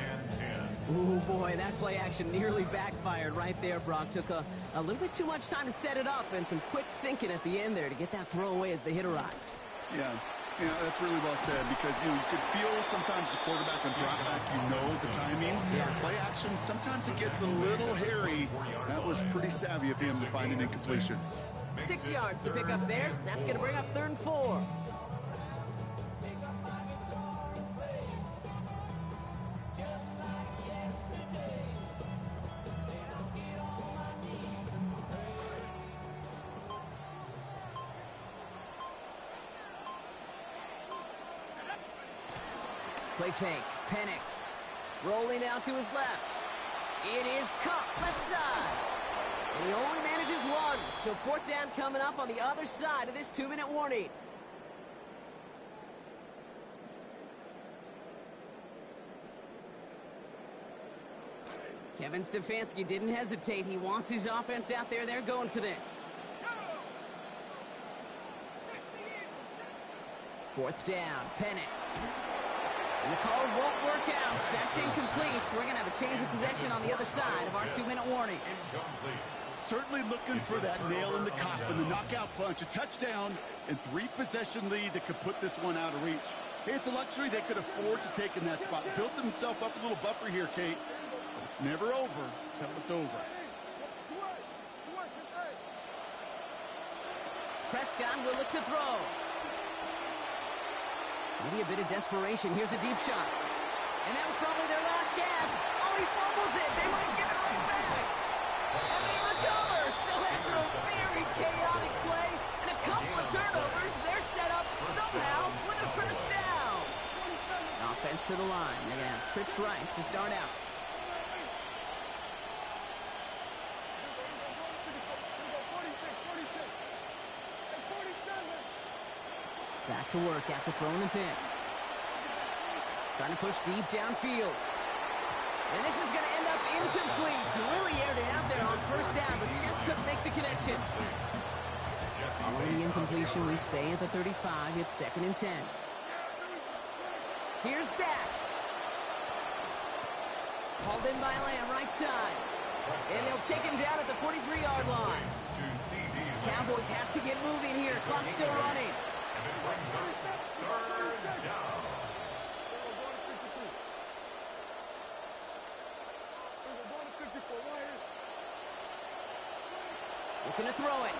S6: Ooh, boy, that play action nearly backfired right there, Brock. Took a little bit too much time to set it up and some quick thinking at the end there to get that throw away as the hit arrived.
S7: Yeah, that's really well said because, you could feel sometimes the quarterback on drop back, the timing.
S6: Yeah.
S7: Play action, sometimes it gets a little hairy. That was pretty savvy of him to find an incompletion.
S6: 6 yards to pick up there. That's going to bring up 3rd and 4. Play fake. Penix. Rolling out to his left. It is Cup, left side. And he only manages one. So 4th down coming up on the other side of this 2-minute warning. Kevin Stefanski didn't hesitate. He wants his offense out there. They're going for this. 4th down. Penix. And the call won't work out. That's incomplete. We're going to have a change of possession on the other side of our 2-minute warning.
S7: Certainly looking for that nail in the coffin, the knockout punch, a touchdown, and 3-possession lead that could put this one out of reach. Hey, it's a luxury they could afford to take in that spot. Built himself up a little buffer here, Kate. But it's never over until it's over.
S6: Prescott will look to throw. Maybe a bit of desperation. Here's a deep shot. And that was probably their last gasp. Oh, he fumbles it. They might give it right back. And they recover. So after a very chaotic play and a couple of turnovers, they're set up somehow with a 1st down. Offense to the line. They're going to have trips right to start out. Back to work after throwing the pick. Trying to push deep downfield. And this is going to end up incomplete. He really aired it out there on first down, but just couldn't make the connection. Following the incompletion, we stay at the 35. It's 2nd and 10. Here's Dak. Hauled in by Lamb, right side. And they'll take him down at the 43-yard line. Cowboys have to get moving here. Clock still running. Looking to throw it.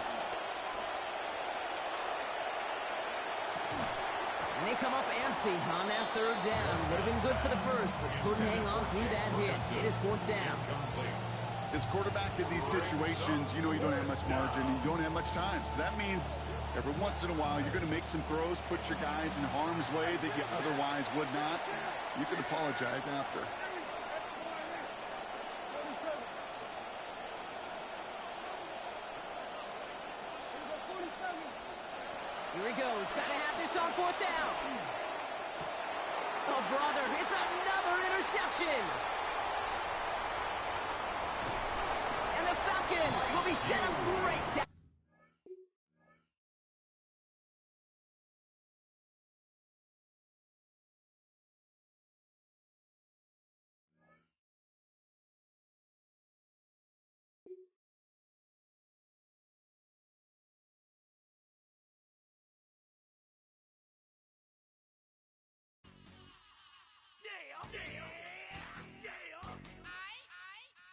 S6: And they come up empty on that 3rd down. Would have been good for the first, but couldn't hang on through that hit. It is 4th down.
S7: As quarterback in these situations, you know you don't have much margin and you don't have much time. So that means every once in a while you're going to make some throws, put your guys in harm's way that you otherwise would not. You can apologize after.
S6: Here he goes. Got to have this on 4th down. Oh, brother, it's another interception. And the Falcons will be set up great.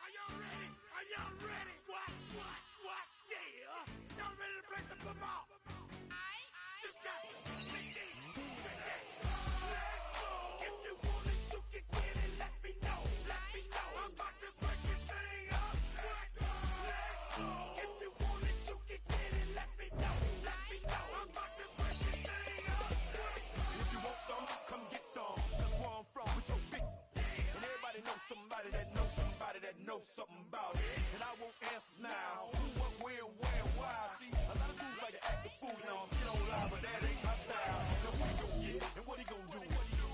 S2: Are y'all ready? Are y'all ready? What? Yeah. Y'all ready to play some football? Just make it. Let's go. If you want it, you can get it. Let me know. I'm about to break this thing up. Let's go. If you want it, you can get it. Let me know. I'm about to break this thing up.
S8: If you want some, come get some. That's where I'm from with your big. And everybody knows somebody that knows somebody that knows something about it. And I want answers now. Who, what, where, why? See, a lot of dudes like to act the fool now. Get on live, but that ain't my style. Now who he gon' get and what he gon' do?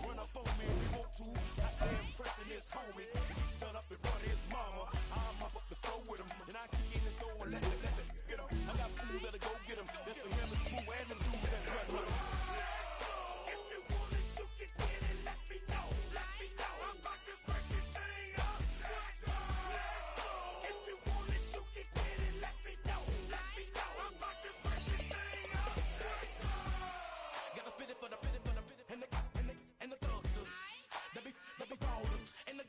S8: Run up on me if he want to. Not damn pressing his homies. He's done up in front of his mama. I'm up the floor with him. And I kick in the door and let the get him. I got fools that'll go get him. That's for him and Pooh and them dudes that run with him.
S2: If you want it, you can get it. Let me know. I'm about to break this thing up. Let's go. If you want it, you can get it. Let me know. I'm about to break this thing up.
S8: Gotta spit it for the and the thugsters. They be ballers and the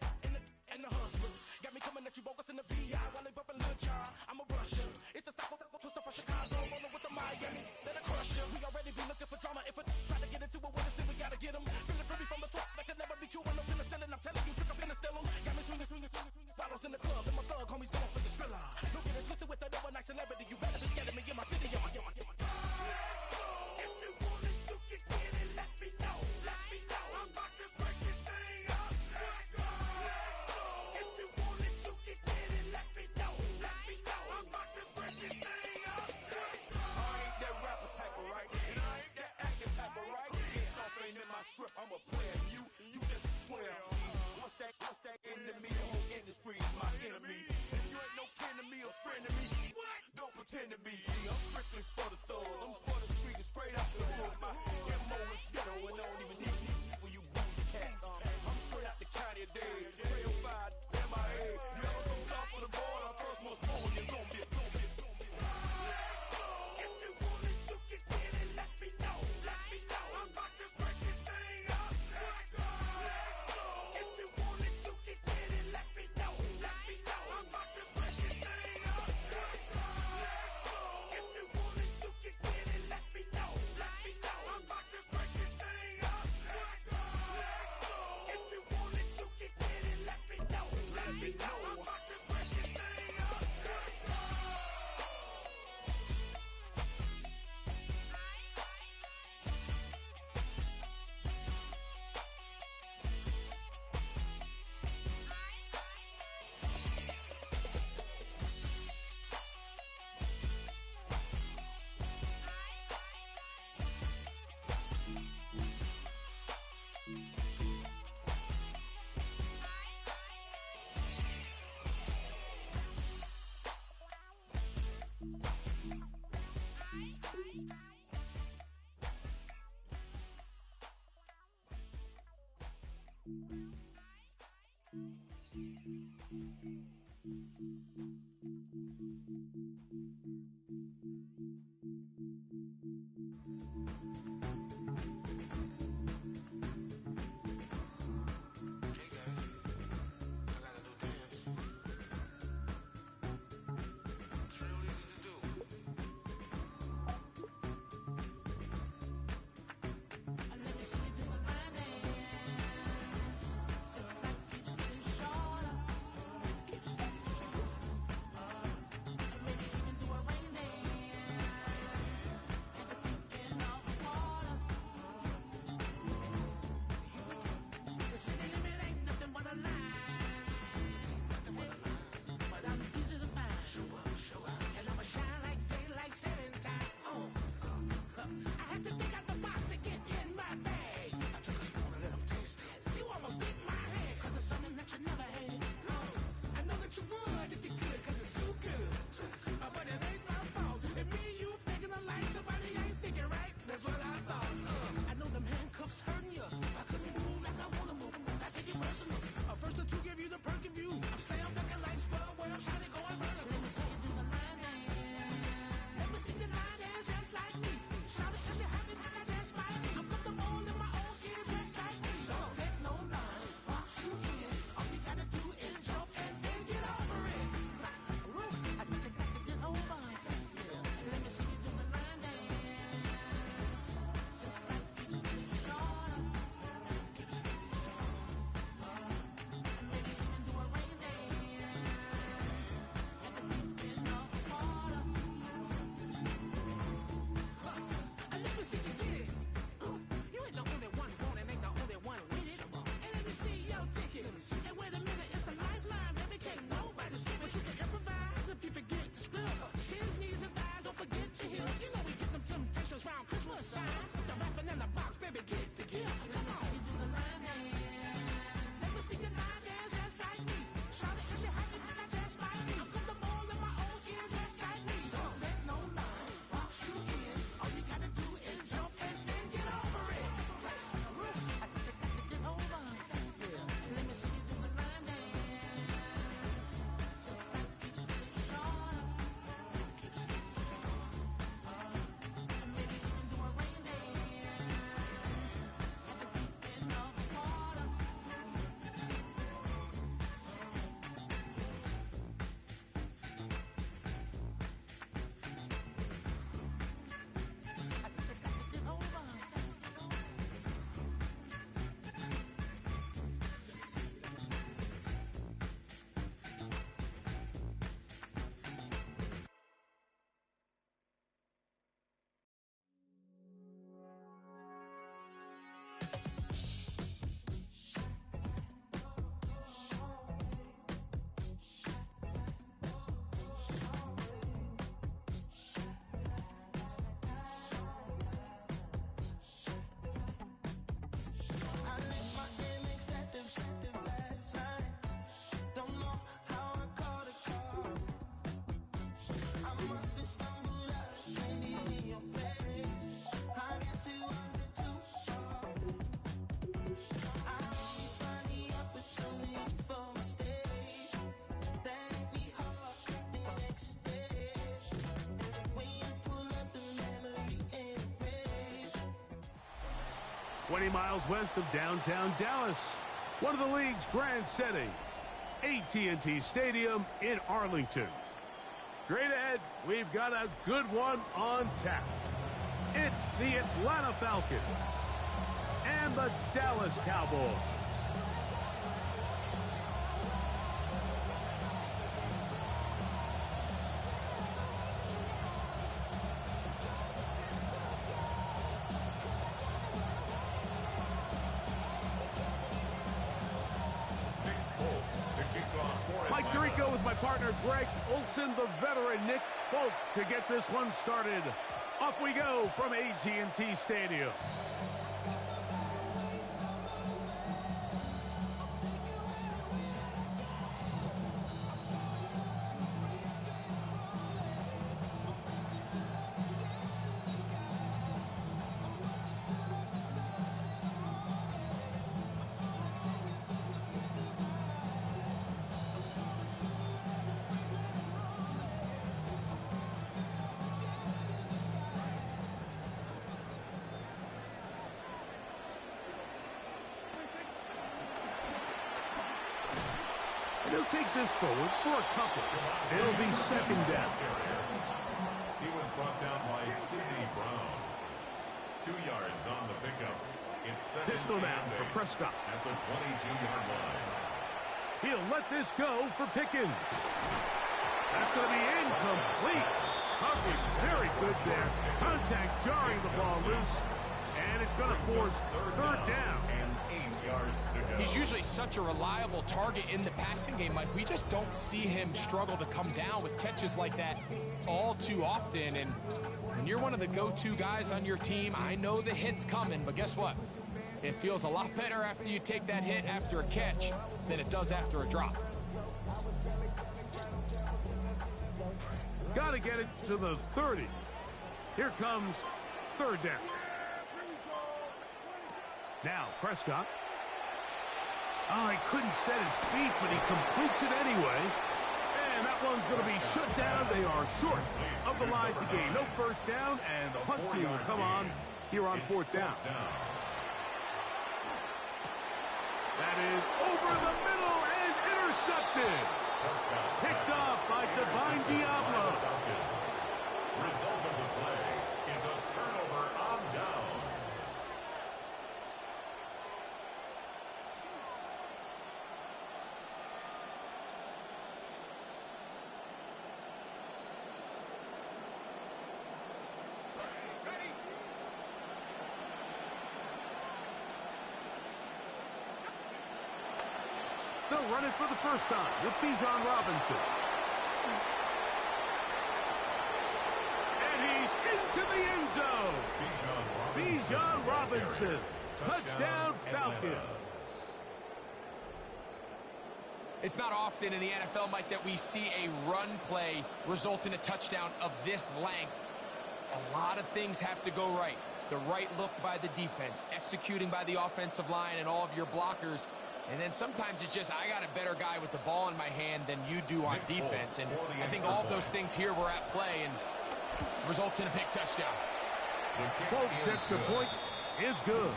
S8: hustlers. Got me coming at you bogus in the VI while they bumping Lil Jon. I'm a Russian. It's a cycle twister from Chicago, rolling with the Miami. Then I crush ya. We already be looking for drama. If I try to get into it with us, then we gotta get them. Feeling free from the top, that can never be true. I'm penicillin. I'm telling you, trick, I'm finna steal them. Got me swinging. Bottles in the club, and my thug homies going for the skrilla. Don't get it twisted with that overnight celebrity. You better be scared of me in my city.
S2: If you want it, you can get it. Let me know. I'm about to break this thing up. Let's go. If you want it, you can get it. Let me know. I'm about to break this thing up. Let's go.
S8: I ain't that rapper type of right, and I ain't that acting type of right. This off ain't in my script. I'm a player. You just a square. See, what's that enemy? The whole industry is my enemy. And you ain't no kin to me or friend to me. Don't pretend
S2: 20 miles west of downtown Dallas, one of the league's grand settings, AT&T Stadium in Arlington. Straight ahead, we've got a good one on tap. It's the Atlanta Falcons and the Dallas Cowboys. Mike Tirico with my partner Greg Olson, the veteran Nick Folk to get this one started. Off we go from AT&T Stadium. They'll take this forward for a couple. It'll be second down.
S5: He was brought down by Sidney Brown. 2 yards on the pickup. It's second
S2: Pistol down for Prescott.
S5: At the 22-yard line.
S2: He'll let this go for Pickens. That's going to be incomplete. Coverage very good there. Contact jarring the ball loose. And it's going to force third down.
S5: And 8 yards to go.
S4: He's usually such a reliable target in the passing game, Mike. We just don't see him struggle to come down with catches like that all too often. And when you're one of the go-to guys on your team, I know the hit's coming, but guess what? It feels a lot better after you take that hit after a catch than it does after a drop.
S2: Got to get it to the 30. Here comes third down. Now, Prescott. Oh, he couldn't set his feet, but he completes it anyway. And that one's going to be shut down. They are short of the line to gain. No first down, and the punt team will come on here on fourth down. That is over the middle and intercepted. Picked off by Divine Diablo.
S5: Result of the play is a turnover on downs.
S2: They'll run it for the first time with Bijan Robinson. And he's into the end zone. Bijan Robinson. Touchdown Falcons.
S4: It's not often in the NFL, Mike, that we see a run play result in a touchdown of this length. A lot of things have to go right. The right look by the defense, executing by the offensive line and all of your blockers. And then sometimes it's just, I got a better guy with the ball in my hand than you do on defense. And I think all of those things here were at play and results in a big touchdown.
S2: Folks, extra point is good.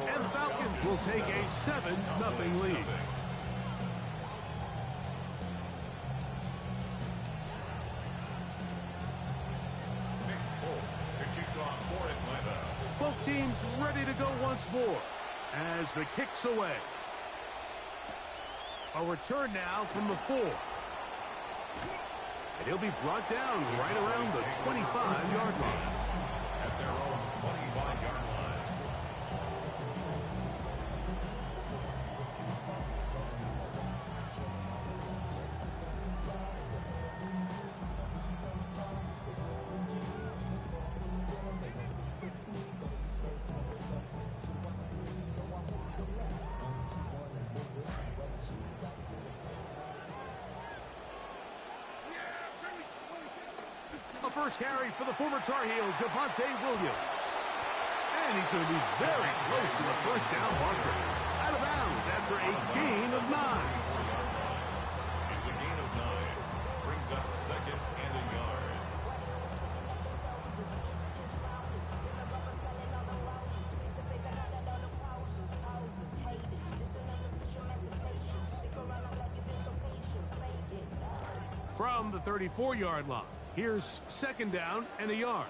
S2: And the Falcons will take a 7-0 lead. Both teams ready to go once more as the kick's away. A return now from the 4. And he'll be brought down right around the 25-yard line.
S5: At their own 25-yard line.
S2: A first carry for the former Tar Heel, Javonte Williams. And he's going to be very close to the first down marker. Out of bounds after a gain of 9.
S5: It's a gain of 9. Brings up second and a yard.
S2: from the 34-yard line. Here's second down and a yard.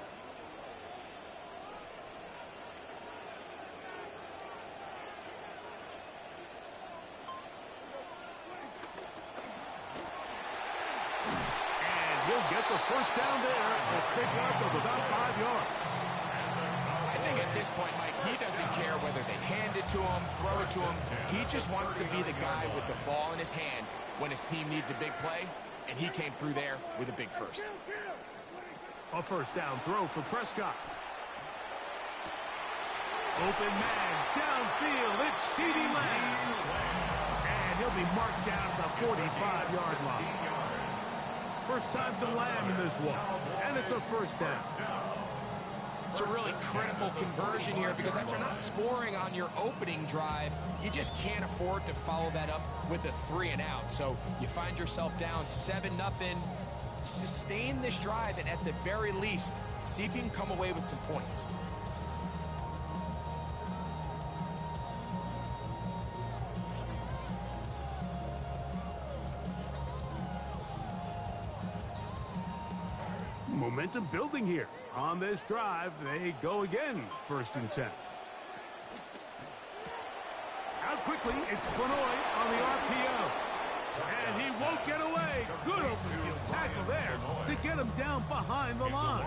S2: And he'll get the first down there. A pickup of about 5 yards.
S4: I think at this point, Mike, he doesn't care whether they hand it to him, throw it to him. He just wants to be the guy with the ball in his hand when his team needs a big play, and he came through there with a big first.
S2: A first down throw for Prescott. Open man, downfield, it's CeeDee Lamb. And he'll be marked down at the 45-yard line. First time to Lamb in this one, and it's a first down.
S4: It's a really critical conversion here because after not scoring on your opening drive, you just can't afford to follow that up with a 3-and-out. So you find yourself down 7-0. Sustain this drive, and at the very least, see if you can come away with some points.
S2: Momentum building here. On this drive, they go again, 1st and 10. Out quickly, it's Flanoy on the RPO. And he won't get away. Good open field tackle there to get him down behind the line.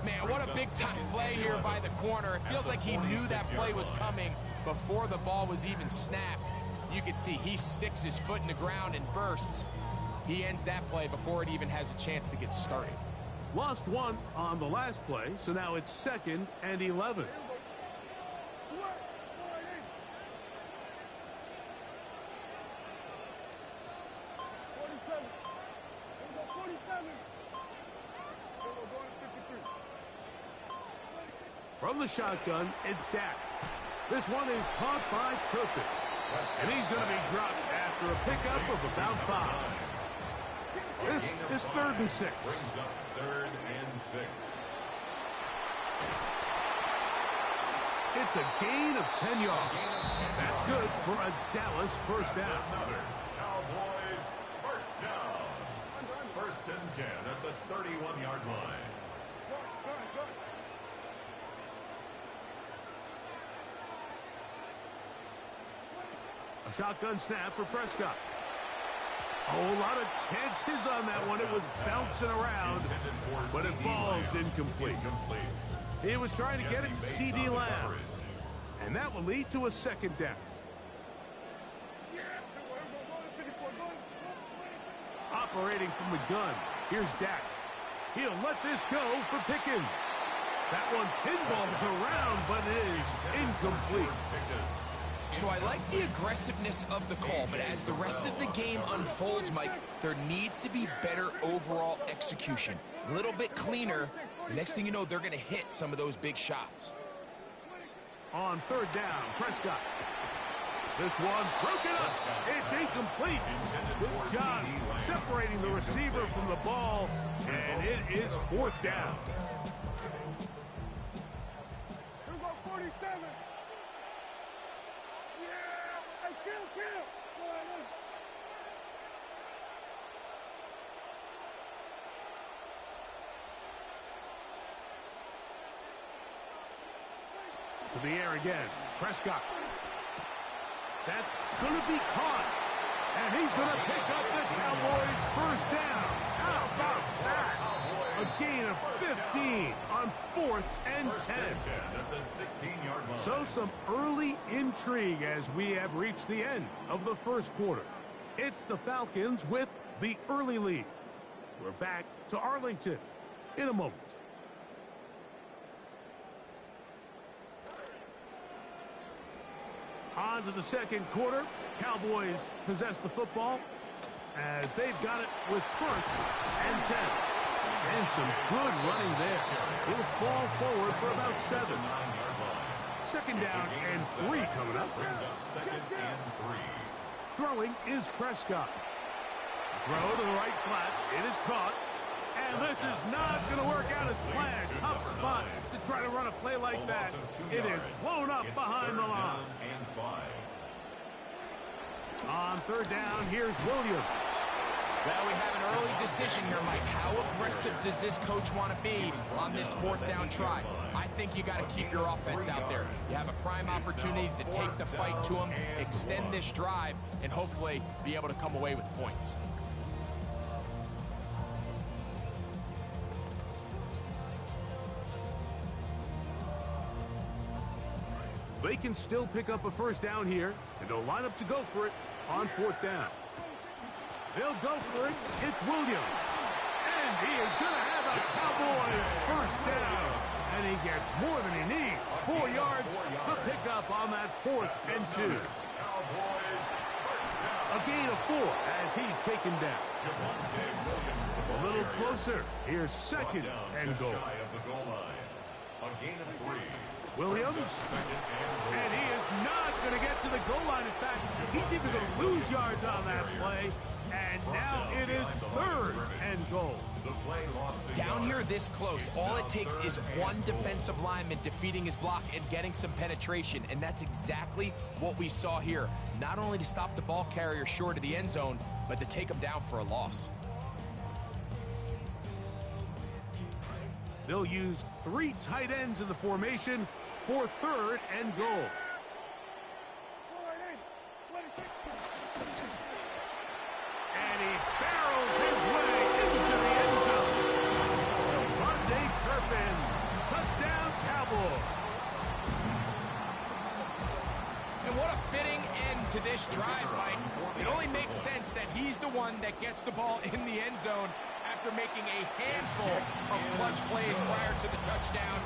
S4: Man, what a big-time play here by the corner. It feels like he knew that play was coming before the ball was even snapped. You can see he sticks his foot in the ground and bursts. He ends that play before it even has a chance to get started.
S2: Lost one on the last play, so now it's 2nd and 11. From the shotgun, it's Dak. This one is caught by Turpin. And he's going to be dropped after a pickup of about 5. This is 3rd and 6.
S5: Brings up 3rd and 6.
S2: It's a gain of 10 yards. That's good for a Dallas first down.
S5: Another Cowboys first down. 1st and 10 at the 31-yard line.
S2: A shotgun snap for Prescott. A whole lot of chances on that one. It was bouncing around, but it falls incomplete. He was trying to get it to CeeDee Lamb, and that will lead to a 2nd down. Operating from the gun, here's Dak. He'll let this go for Pickens. That one pinballs around, but it is incomplete.
S4: So I like the aggressiveness of the call, but as the rest of the game unfolds, Mike, there needs to be better overall execution. A little bit cleaner. The next thing you know, they're going to hit some of those big shots.
S2: On 3rd down, Prescott. This one broken up. It's incomplete. Good job separating the receiver from the ball, and it is 4th down. To the air again. Prescott. That's going to be caught. And he's going to pick up the Cowboys first down. How about that? A gain of 15 on 4th and 10.
S5: At the 16-yard line.
S2: So some early intrigue as we have reached the end of the first quarter. It's the Falcons with the early lead. We're back to Arlington in a moment. On to the 2nd quarter. Cowboys possess the football as they've got it with 1st and 10. And some good running there. He'll fall forward for about 7. 2nd down and 3 coming up.
S5: Brings up 2nd and 3.
S2: Throwing is Prescott. Throw to the right flat. It is caught. And this is not going to work out as planned. Tough spot to try to run a play like that. It is blown up behind the line. On 3rd down, here's Williams.
S4: Well, we have an early decision here, Mike. How aggressive does this coach want to be on this fourth down try? I think you got to keep your offense out there. You have a prime opportunity to take the fight to them, extend this drive, and hopefully be able to come away with points.
S2: They can still pick up a first down here, and they'll line up to go for it on fourth down. They'll go for it. It's Williams. And he is going to have a Cowboys first down. And he gets more than he needs. 4 yards, the pickup on that 4th and 2. A gain of 4 as he's taken down. A little closer. Here's 2nd and goal.
S5: A gain of 3.
S2: Williams, and he is not going to get to the goal line. In fact, he's even going to lose yards on that play. And now it is 3rd and goal.
S4: Down here this close, all it takes is one defensive lineman defeating his block and getting some penetration, and that's exactly what we saw here. Not only to stop the ball carrier short of the end zone, but to take him down for a loss.
S2: They'll use 3 tight ends in the formation for 3rd and goal. And he barrels his way into the end zone. Devontae Turpin, touchdown Cowboys.
S4: And what a fitting end to this drive, Mike. It only makes sense that he's the one that gets the ball in the end zone after making a handful of clutch plays prior to the touchdown.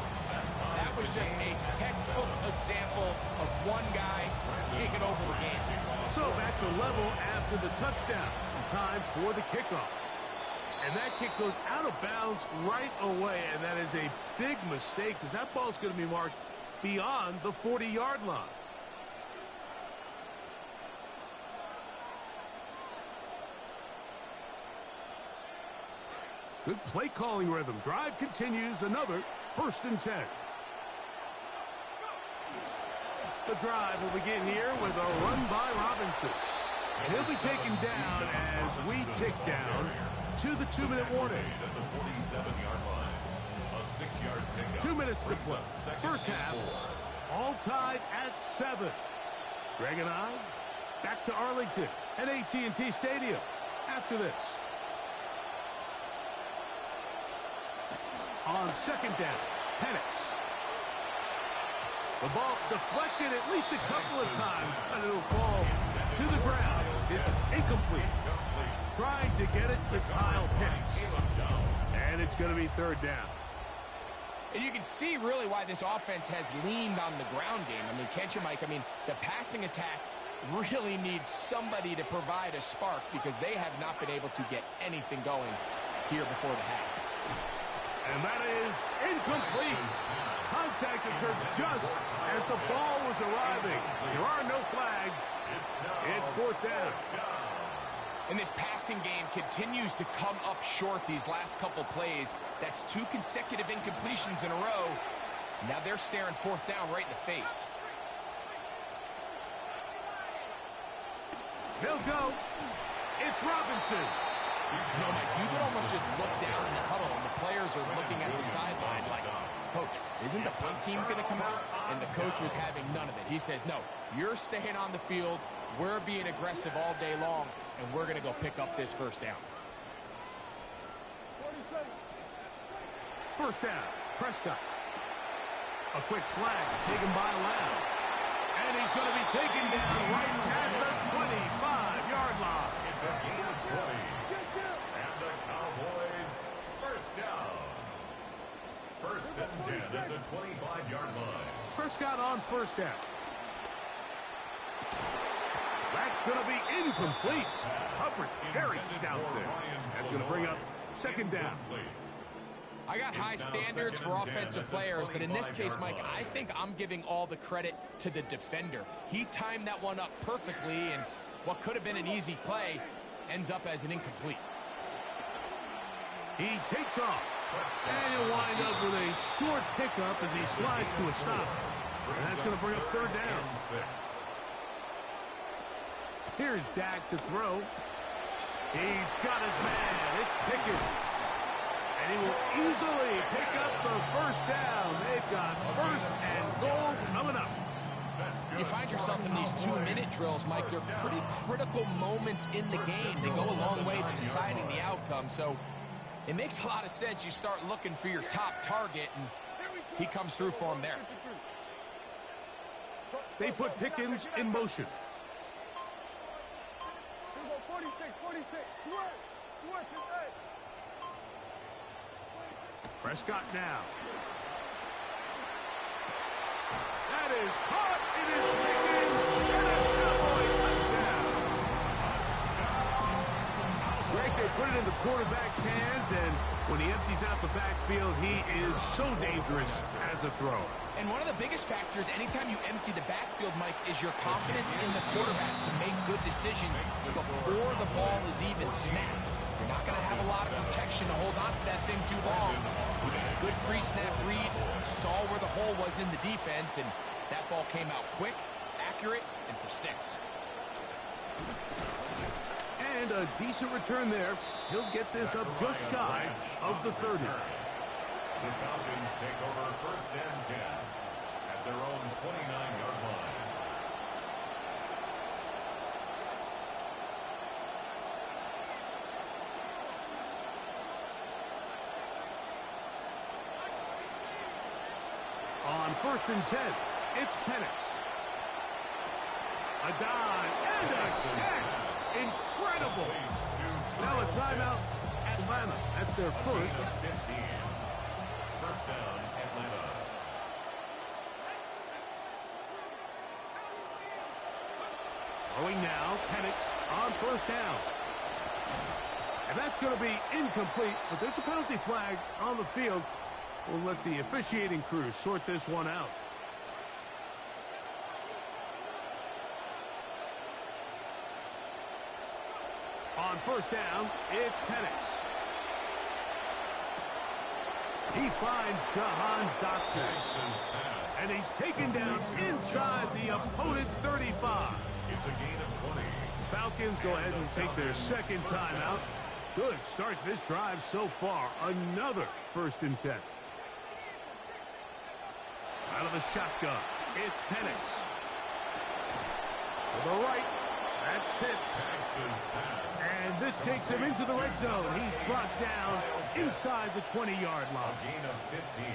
S4: That was just a textbook example of one guy taking over the game.
S2: So back to level after the touchdown. Time for the kickoff. And that kick goes out of bounds right away, and that is a big mistake because that ball's going to be marked beyond the 40-yard line. Good play calling rhythm. Drive continues. Another 1st and 10. The drive will begin here with a run by Robinson. And he'll be taken down as we tick down to the 2-minute warning.
S5: At the 47-yard line. A 6-yard pickup.
S2: 2 minutes to play. First half, all tied at 7. Greg and I back to Arlington at AT&T Stadium after this. On 2nd down, Penix. The ball deflected at least a couple of times, and it'll fall to the ground. It's incomplete. Trying to get it to Kyle Pitts. And it's going to be 3rd down.
S4: And you can see really why this offense has leaned on the ground game. I mean, can't you, Mike? I mean, the passing attack really needs somebody to provide a spark because they have not been able to get anything going here before the half.
S2: And that is incomplete. Contact occurred just as the ball was arriving. There are no flags. It's 4th down.
S4: And this passing game continues to come up short these last couple plays. That's 2 consecutive incompletions in a row. Now they're staring 4th down right in the face.
S2: They'll go. It's Robinson.
S4: You know, Mike, you could almost just look down in the huddle and the players are looking at the sideline like, Coach, isn't the punt team going to come out? And the coach was having none of it. He says, no, you're staying on the field. We're being aggressive all day long, and we're going to go pick up this 1st down.
S2: 1st down, Prescott. A quick slack taken by Lamb. And he's going to be taken down right at the 25-yard line.
S5: It's a gain of 20. And the Cowboys 1st down. 1st and 10 at the 25-yard line.
S2: Prescott on 1st down. That's going to be incomplete. Coverage very stout there. That's going to bring up 2nd down.
S4: I got high standards for offensive players, but in this case, Mike, I think I'm giving all the credit to the defender. He timed that one up perfectly, and what could have been an easy play ends up as an incomplete.
S2: He takes off, and he'll wind up with a short pickup as he slides to a stop. And that's going to bring up 3rd down. Here's Dak to throw. He's got his man. It's Pickens. And he will easily pick up the first down. They've got first and goal coming up.
S4: You find yourself in these 2-minute drills, Mike. They're pretty critical moments in the game. They go a long way to deciding the outcome. So it makes a lot of sense. You start looking for your top target, and he comes through for him there.
S2: They put Pickens in motion. Prescott now. That is caught. It is Pickens and a Cowboy touchdown. Greg, they put it in the quarterback's hands, and when he empties out the backfield, he is so dangerous as a thrower.
S4: And one of the biggest factors anytime you empty the backfield, Mike, is your confidence in the quarterback to make good decisions before the ball is even snapped. You're not going to have a lot of protection to hold on to that thing too long. He got a good pre-snap read, saw where the hole was in the defense, and that ball came out quick, accurate, and for 6.
S2: And a decent return there. He'll get this up just shy of the 30.
S5: The Falcons take over first and 10 at their own 29-yard line.
S2: On first and 10, it's Penix. A dive and a catch. Incredible. Now a timeout. Atlanta. That's their first.
S5: 15. First down, Atlanta.
S2: Throwing now, Penix on first down. And that's going to be incomplete, but there's a penalty flag on the field. We'll let the officiating crew sort this one out. On first down, it's Penix. He finds Jahan Dotson. And he's taken down inside the opponent's 35.
S5: It's a gain of 20.
S2: Falcons go ahead and take their second timeout. Good start to this drive so far. Another first and 10. Out of the shotgun, it's Penix. To the right, that's Pitts. And this takes him into the red zone. He's brought down inside the 20-yard line.
S5: A gain of 15.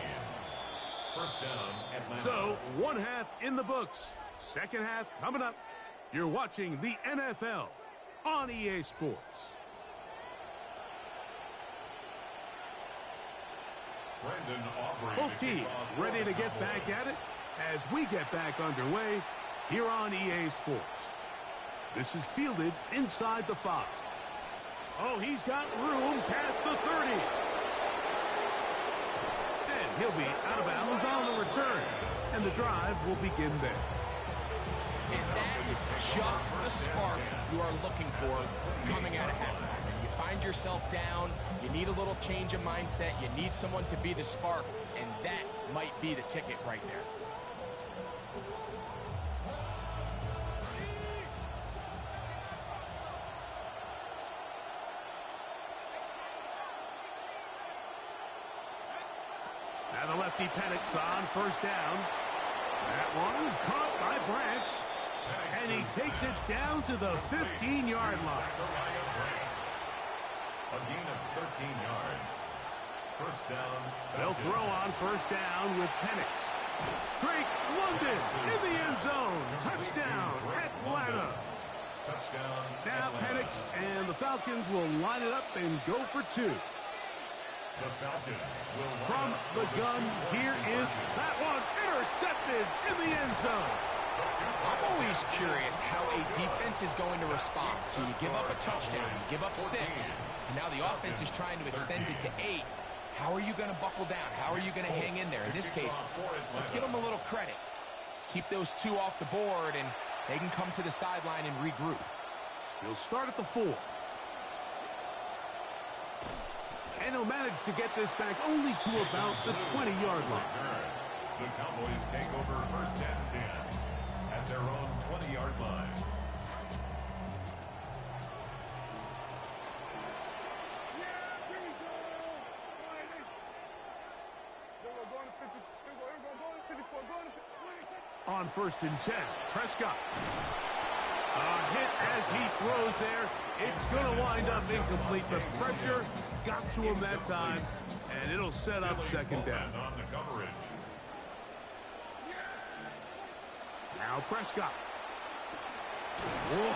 S5: First down, Atlanta.
S2: So, one half in the books. Second half coming up. You're watching the NFL on EA Sports. Both teams ready to get back at it as we get back underway here on EA Sports. This is fielded inside the 5. Oh, he's got room past the 30. And he'll be out of bounds on the return. And the drive will begin there.
S4: And that is just the spark you are looking for coming out of halftime. You find yourself down, you need a little change of mindset, you need someone to be the spark, and that might be the ticket right there.
S2: Now the lefty Penix on first down. That one is caught by Branch. And he takes it down to the 15-yard line.
S5: A gain of 13 yards. First down.
S2: They'll throw on first down with Penix. Drake London in the end zone. Touchdown, Atlanta.
S5: Touchdown.
S2: Now Penix and the Falcons will line it up and go for 2.
S5: The Falcons will
S2: From the gun, here is that one intercepted in the end zone.
S4: I'm always curious how a defense is going to respond. So you give up a touchdown, you give up 6, and now the offense is trying to extend it to 8. How are you going to buckle down? How are you going to hang in there? In this case, let's give them a little credit. Keep those 2 off the board, and they can come to the sideline and regroup.
S2: He'll start at the 4. And he'll manage to get this back only to about the 20-yard line.
S5: The Cowboys take over first and 10 at their own 20-yard line.
S2: On 1st and 10, Prescott. A hit as he throws there. It's going to wind up incomplete. The pressure got to him that time, and it'll set up 2nd down. Now Prescott. Whoa,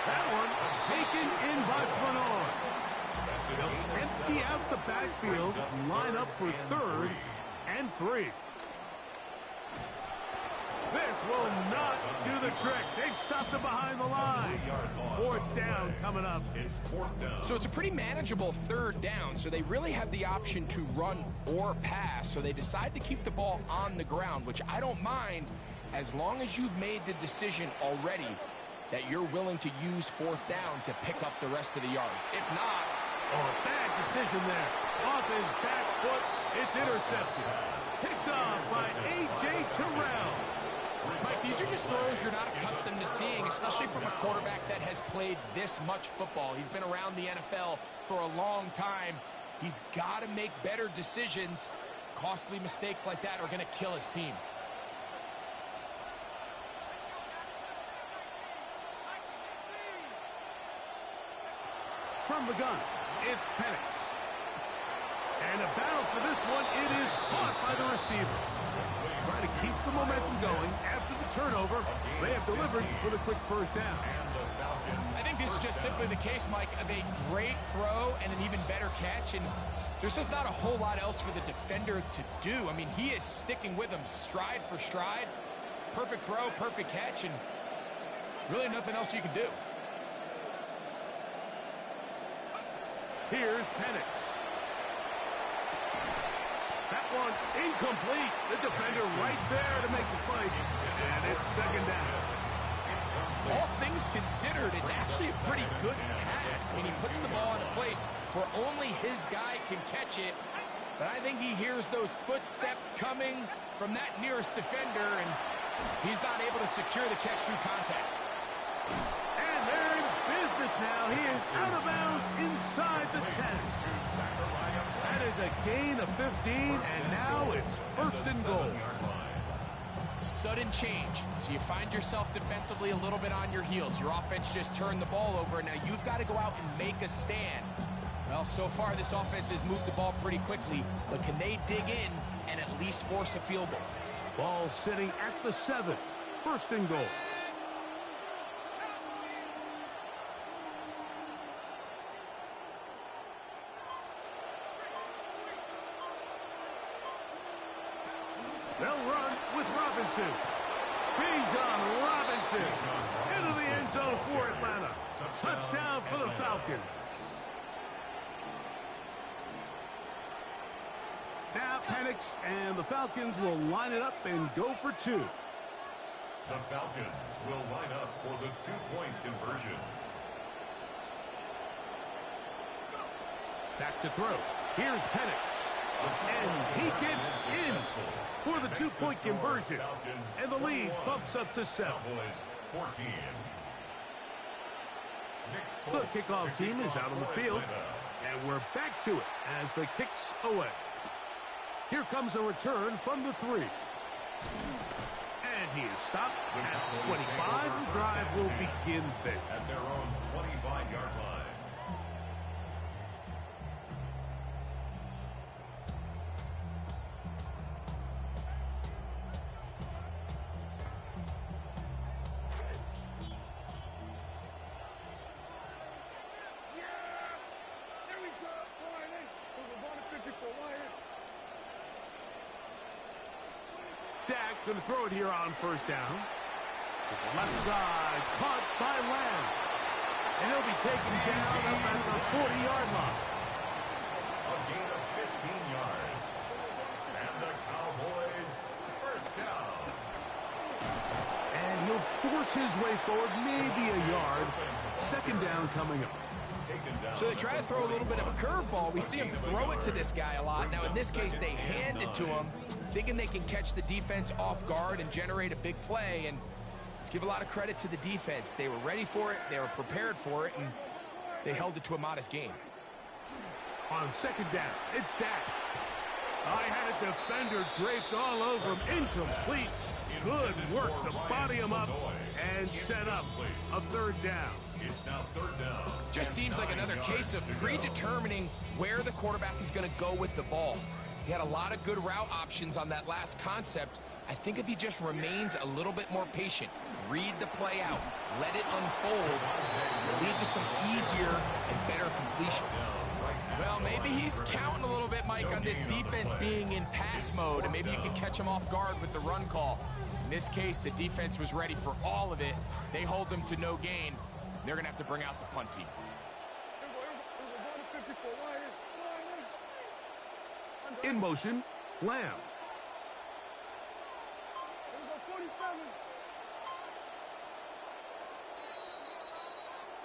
S2: that one taken in by Flanor. They'll empty out the backfield, line up for 3rd and 3. This will not do the trick. They've stopped him behind the line. 4th down coming up.
S4: So it's a pretty manageable 3rd down, so they really have the option to run or pass, so they decide to keep the ball on the ground, which I don't mind as long as you've made the decision already that you're willing to use 4th down to pick up the rest of the yards. If not,
S2: bad decision there. Off his back foot, it's intercepted. Picked off by A.J. Terrell.
S4: Mike, these are just throws you're not accustomed to seeing, especially from a quarterback that has played this much football. He's been around the NFL for a long time. He's got to make better decisions. Costly mistakes like that are going to kill his team.
S2: From the gun, it's Penix. And a battle for this one. It is caught by the receiver. Trying to keep the momentum going after the turnover. They have delivered with a quick 1st down.
S4: I think this is just simply the case, Mike, of a great throw and an even better catch. And there's just not a whole lot else for the defender to do. I mean, he is sticking with him stride for stride. Perfect throw, perfect catch, and really nothing else you can do.
S2: Here's Penix. That one incomplete. The defender right there to make the play. And it's 2nd down.
S4: All things considered, it's actually a pretty good pass. I mean, he puts the ball in a place where only his guy can catch it. But I think he hears those footsteps coming from that nearest defender, and he's not able to secure the catch through contact.
S2: And they're in business now. He is out of bounds inside the 10. That is a gain of 15, and now it's 1st and goal.
S4: Sudden change. So you find yourself defensively a little bit on your heels. Your offense just turned the ball over, and now you've got to go out and make a stand. Well, so far this offense has moved the ball pretty quickly, but can they dig in and at least force a field goal?
S2: Ball sitting at the 7. 1st and goal. They'll run with Robinson. Bijan Robinson into the end zone for Atlanta. Touchdown for the Falcons. Now Penix and the Falcons will line it up and go for 2.
S5: The Falcons will line up for the 2-point conversion.
S2: Back to throw. Here's Penix. And he gets in for the 2-point conversion. And the lead bumps up to 7. The kickoff team is out on the field. And we're back to it as the kick's away. Here comes a return from the 3. And he is stopped at 25. The drive will begin there.
S5: At their own 25-yard line.
S2: Dak going to throw it here on 1st down. To the left side, caught by Lamb. And he'll be taken down up at the 40-yard line.
S5: A gain of 15 yards. And the Cowboys 1st down.
S2: And he'll force his way forward, maybe a yard. 2nd down coming up.
S4: So they try to throw a little bit of a curveball. We see him throw it to this guy a lot. Now, in this case, they hand it to him, thinking they can catch the defense off guard and generate a big play. And let's give a lot of credit to the defense. They were ready for it, they were prepared for it, and they held it to a modest gain.
S2: On 2nd down, it's Dak. I had a defender draped all over him. Incomplete. Good work to body him up and set up a third down.
S5: It's now third down.
S4: Just seems like another case of predetermining where the quarterback is going to go with the ball. He had a lot of good route options on that last concept. I think if he just remains a little bit more patient, read the play out, let it unfold, it'll lead to some easier and better completions. Well, maybe he's counting a little bit, Mike, on this defense being in pass mode, and maybe you can catch him off guard with the run call. In this case, the defense was ready for all of it. They hold them to no gain. They're going to have to bring out the punt team.
S2: In motion, Lamb.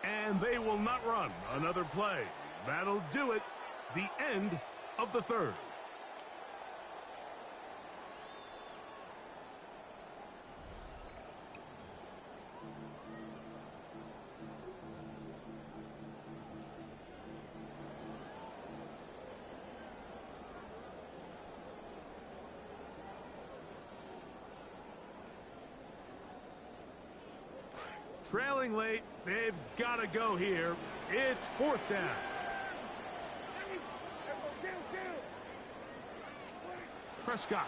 S2: And they will not run another play. That'll do it. The end of the third. Trailing late, they've got to go here. It's fourth down. Prescott.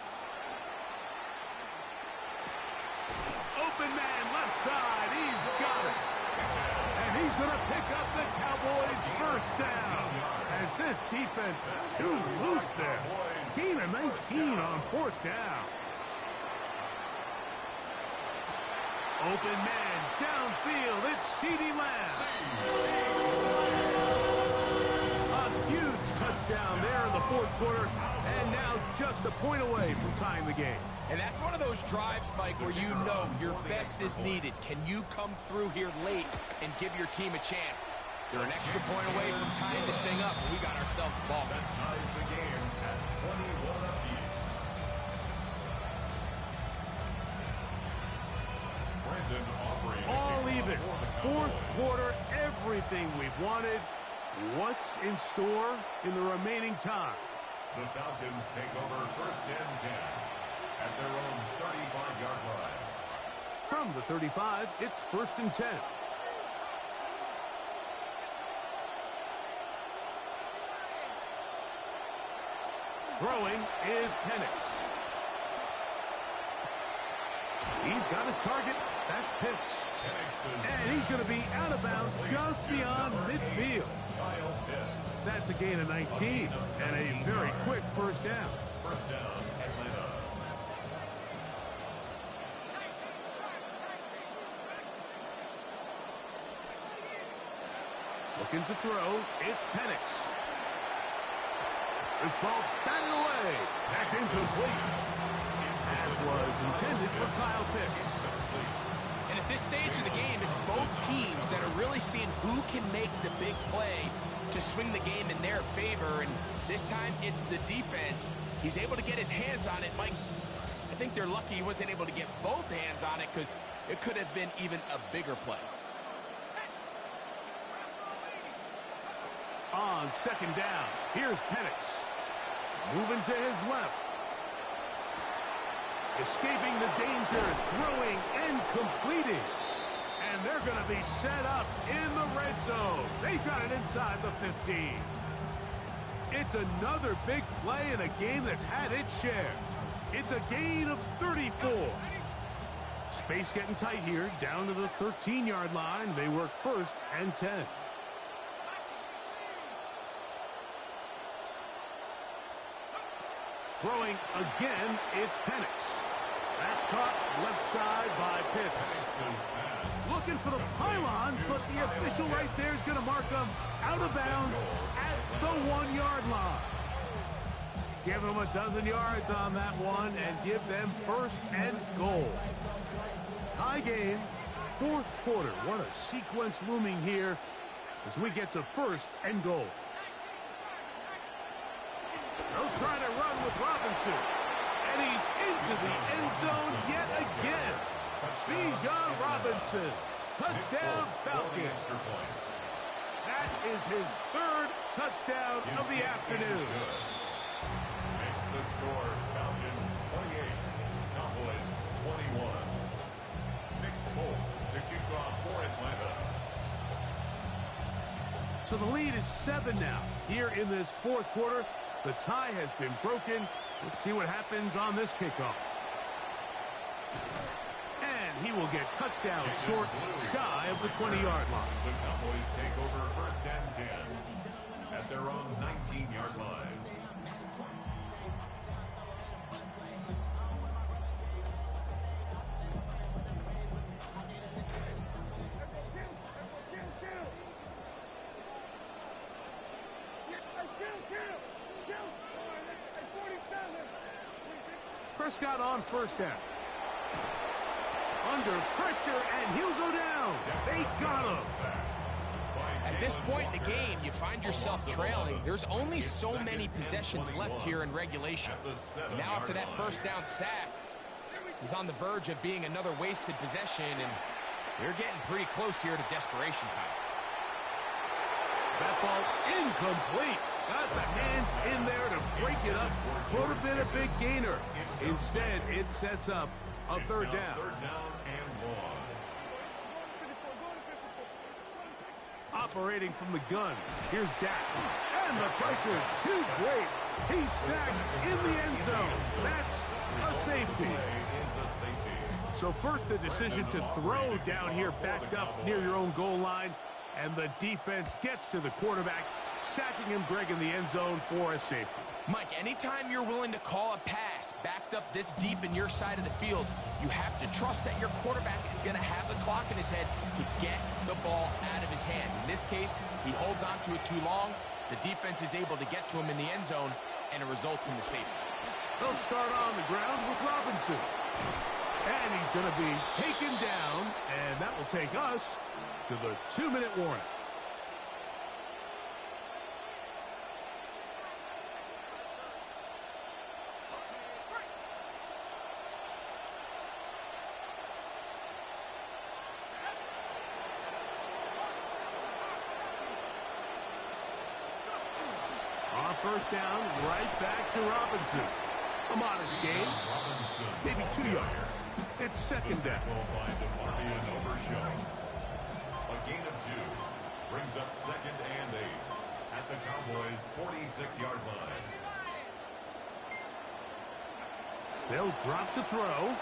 S2: Open man, left side. He's got it. And he's going to pick up the Cowboys' first down. As this defense is too loose there. Gain of 19 on fourth down. Open man, downfield, it's CeeDee Lamb. A huge touchdown there in the fourth quarter, and now just a point away from tying the game.
S4: And that's one of those drives, Mike, where you know your best is needed. Can you come through here late and give your team a chance? They're an extra point away from tying this thing up, and we got ourselves a ball.
S5: That ties the game at 21 apiece.
S2: All even. Fourth quarter, everything we've wanted. What's in store in the remaining time?
S5: The Falcons take over first and 10 at their own 35-yard line.
S2: From the 35, it's first and 10. Throwing is Penix. He's got his target. That's Pitts. And he's going to be out of bounds just beyond midfield. That's a gain of 19 and a very quick first down.
S5: First down, Atlanta.
S2: Looking to throw, it's Penix. This ball batted away. That's incomplete. Pass was intended for Kyle Pitts.
S4: And at this stage of the game, it's both teams that are really seeing who can make the big play to swing the game in their favor. And this time, it's the defense. He's able to get his hands on it. Mike, I think they're lucky he wasn't able to get both hands on it because it could have been even a bigger play.
S2: On second down, here's Penix. Moving to his left. Escaping the danger, throwing and completing. And they're going to be set up in the red zone. They've got it inside the 15. It's another big play in a game that's had its share. It's a gain of 34. Space getting tight here, down to the 13-yard line. They work first and 10. Throwing again, it's Penix. That's caught left side by Pitts. Looking for the pylon, but the official right there is going to mark them out of bounds at the 1-yard line. Give them a dozen yards on that one and give them first and goal. Tie game, fourth quarter. What a sequence looming here as we get to first and goal. They'll try to run with Robinson. And he's into the end zone yet again. Bijan Robinson. Touchdown, Falcons. That is his third touchdown of the afternoon.
S5: Makes the score Falcons 28, Cowboys 21.
S2: the lead is 7 now. Here in this fourth quarter, the tie has been broken. Let's see what happens on this kickoff. And he will get cut down short, shy of the 20-yard line.
S5: The Cowboys take over 1st and 10 at their own 19-yard line.
S2: Prescott on 1st down. Under pressure, and he'll go down. They got him.
S4: At this point in the game, you find yourself trailing. There's only so many possessions left here in regulation. And now after that 1st down sack, this is on the verge of being another wasted possession, and they're getting pretty close here to desperation time.
S2: That ball incomplete. Got the hands in there to break it up. Could have been a big gainer. Instead, it sets up a 3rd down.
S5: 3rd down and 1.
S2: Operating from the gun. Here's Dak. And the pressure too great. He's sacked in the end zone. That's a safety. So first the decision to throw down here backed up near your own goal line. And the defense gets to the quarterback, sacking him, Greg, in the end zone for a safety.
S4: Mike, anytime you're willing to call a pass backed up this deep in your side of the field, you have to trust that your quarterback is going to have the clock in his head to get the ball out of his hand. In this case, he holds on to it too long. The defense is able to get to him in the end zone, and it results in the safety.
S2: They'll start on the ground with Robinson. And he's going to be taken down, and that will take us to the 2-minute warning. On 1st down, right back to Robinson. A modest gain, maybe 2 yards. It's 2nd down.
S5: A gain of 2 brings up 2nd and 8 at the Cowboys' 46-yard line.
S2: They'll drop to throw.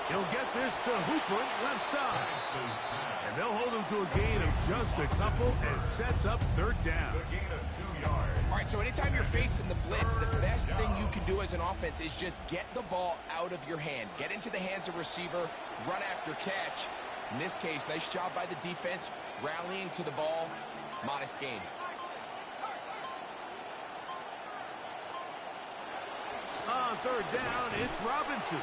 S2: He'll get this to Hooper, left side. And they'll hold him to a gain of just a couple and sets up 3rd down.
S5: It's a gain of 2 yards.
S4: All right, so anytime you're facing the blitz, the best thing you can do as an offense is just get the ball out of your hand. Get into the hands of receiver, run after catch. In this case, nice job by the defense, rallying to the ball. Modest gain.
S2: On 3rd down, it's Robinson.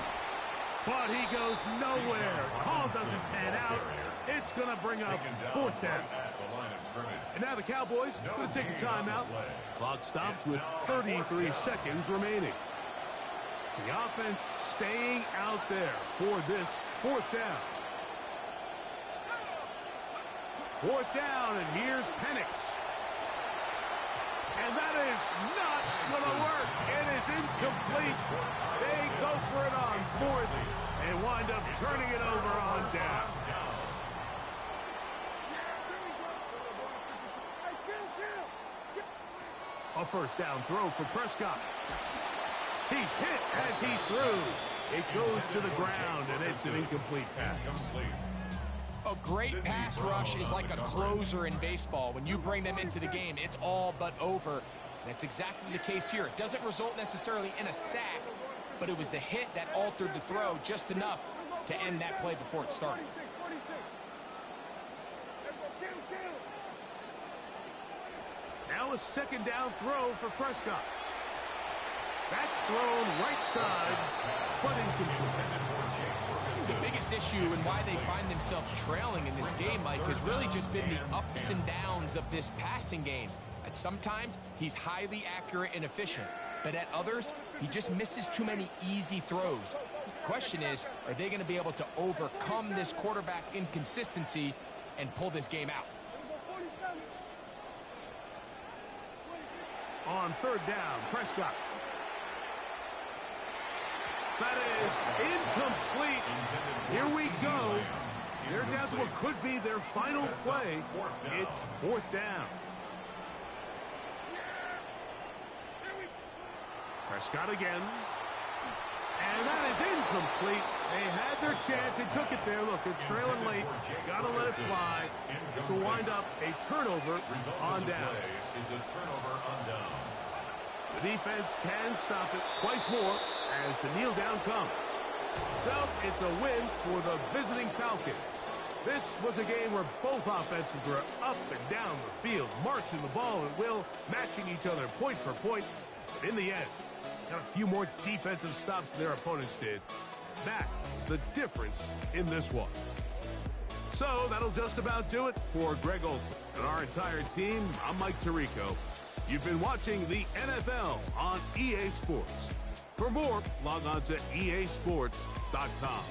S2: But he goes nowhere. Call doesn't pan out. It's going to bring up 4th down. And now the Cowboys going to take a timeout. Clock stops with 33 seconds remaining. The offense staying out there for this 4th down. 4th down, and here's Penix. And that is not going to work. It is incomplete. They go for it on 4th and wind up turning it over on down. A 1st down throw for Prescott. He's hit as he throws. It goes to the ground, and it's an incomplete pass.
S4: A great pass rush is like a closer in baseball. When you bring them into the game, it's all but over. That's exactly the case here. It doesn't result necessarily in a sack, but it was the hit that altered the throw just enough to end that play before it started.
S2: Now a 2nd down throw for Prescott. That's thrown right side, but incomplete.
S4: The biggest issue and why they find themselves trailing in this game, Mike, has really just been the ups and downs of this passing game. At sometimes, he's highly accurate and efficient, but at others, he just misses too many easy throws. The question is, are they going to be able to overcome this quarterback inconsistency and pull this game out?
S2: On 3rd down, Prescott. That is incomplete. Here we go. They're down to what could be their final play. It's fourth down. Prescott again. And that is incomplete. They had their chance. They took it there. Look, they're trailing late. Got to let it fly. So wind up a turnover on down. The defense can stop it twice more as the kneel down comes. So it's a win for the visiting Falcons. This was a game where both offenses were up and down the field, marching the ball at will, matching each other point for point. But in the end, got a few more defensive stops than their opponents did. That's the difference in this one. So that'll just about do it for Greg Olson and our entire team. I'm Mike Tirico. You've been watching the NFL on EA Sports. For more, log on to easports.com.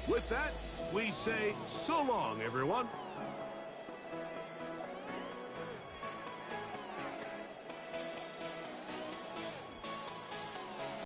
S2: With that, we say so long, everyone.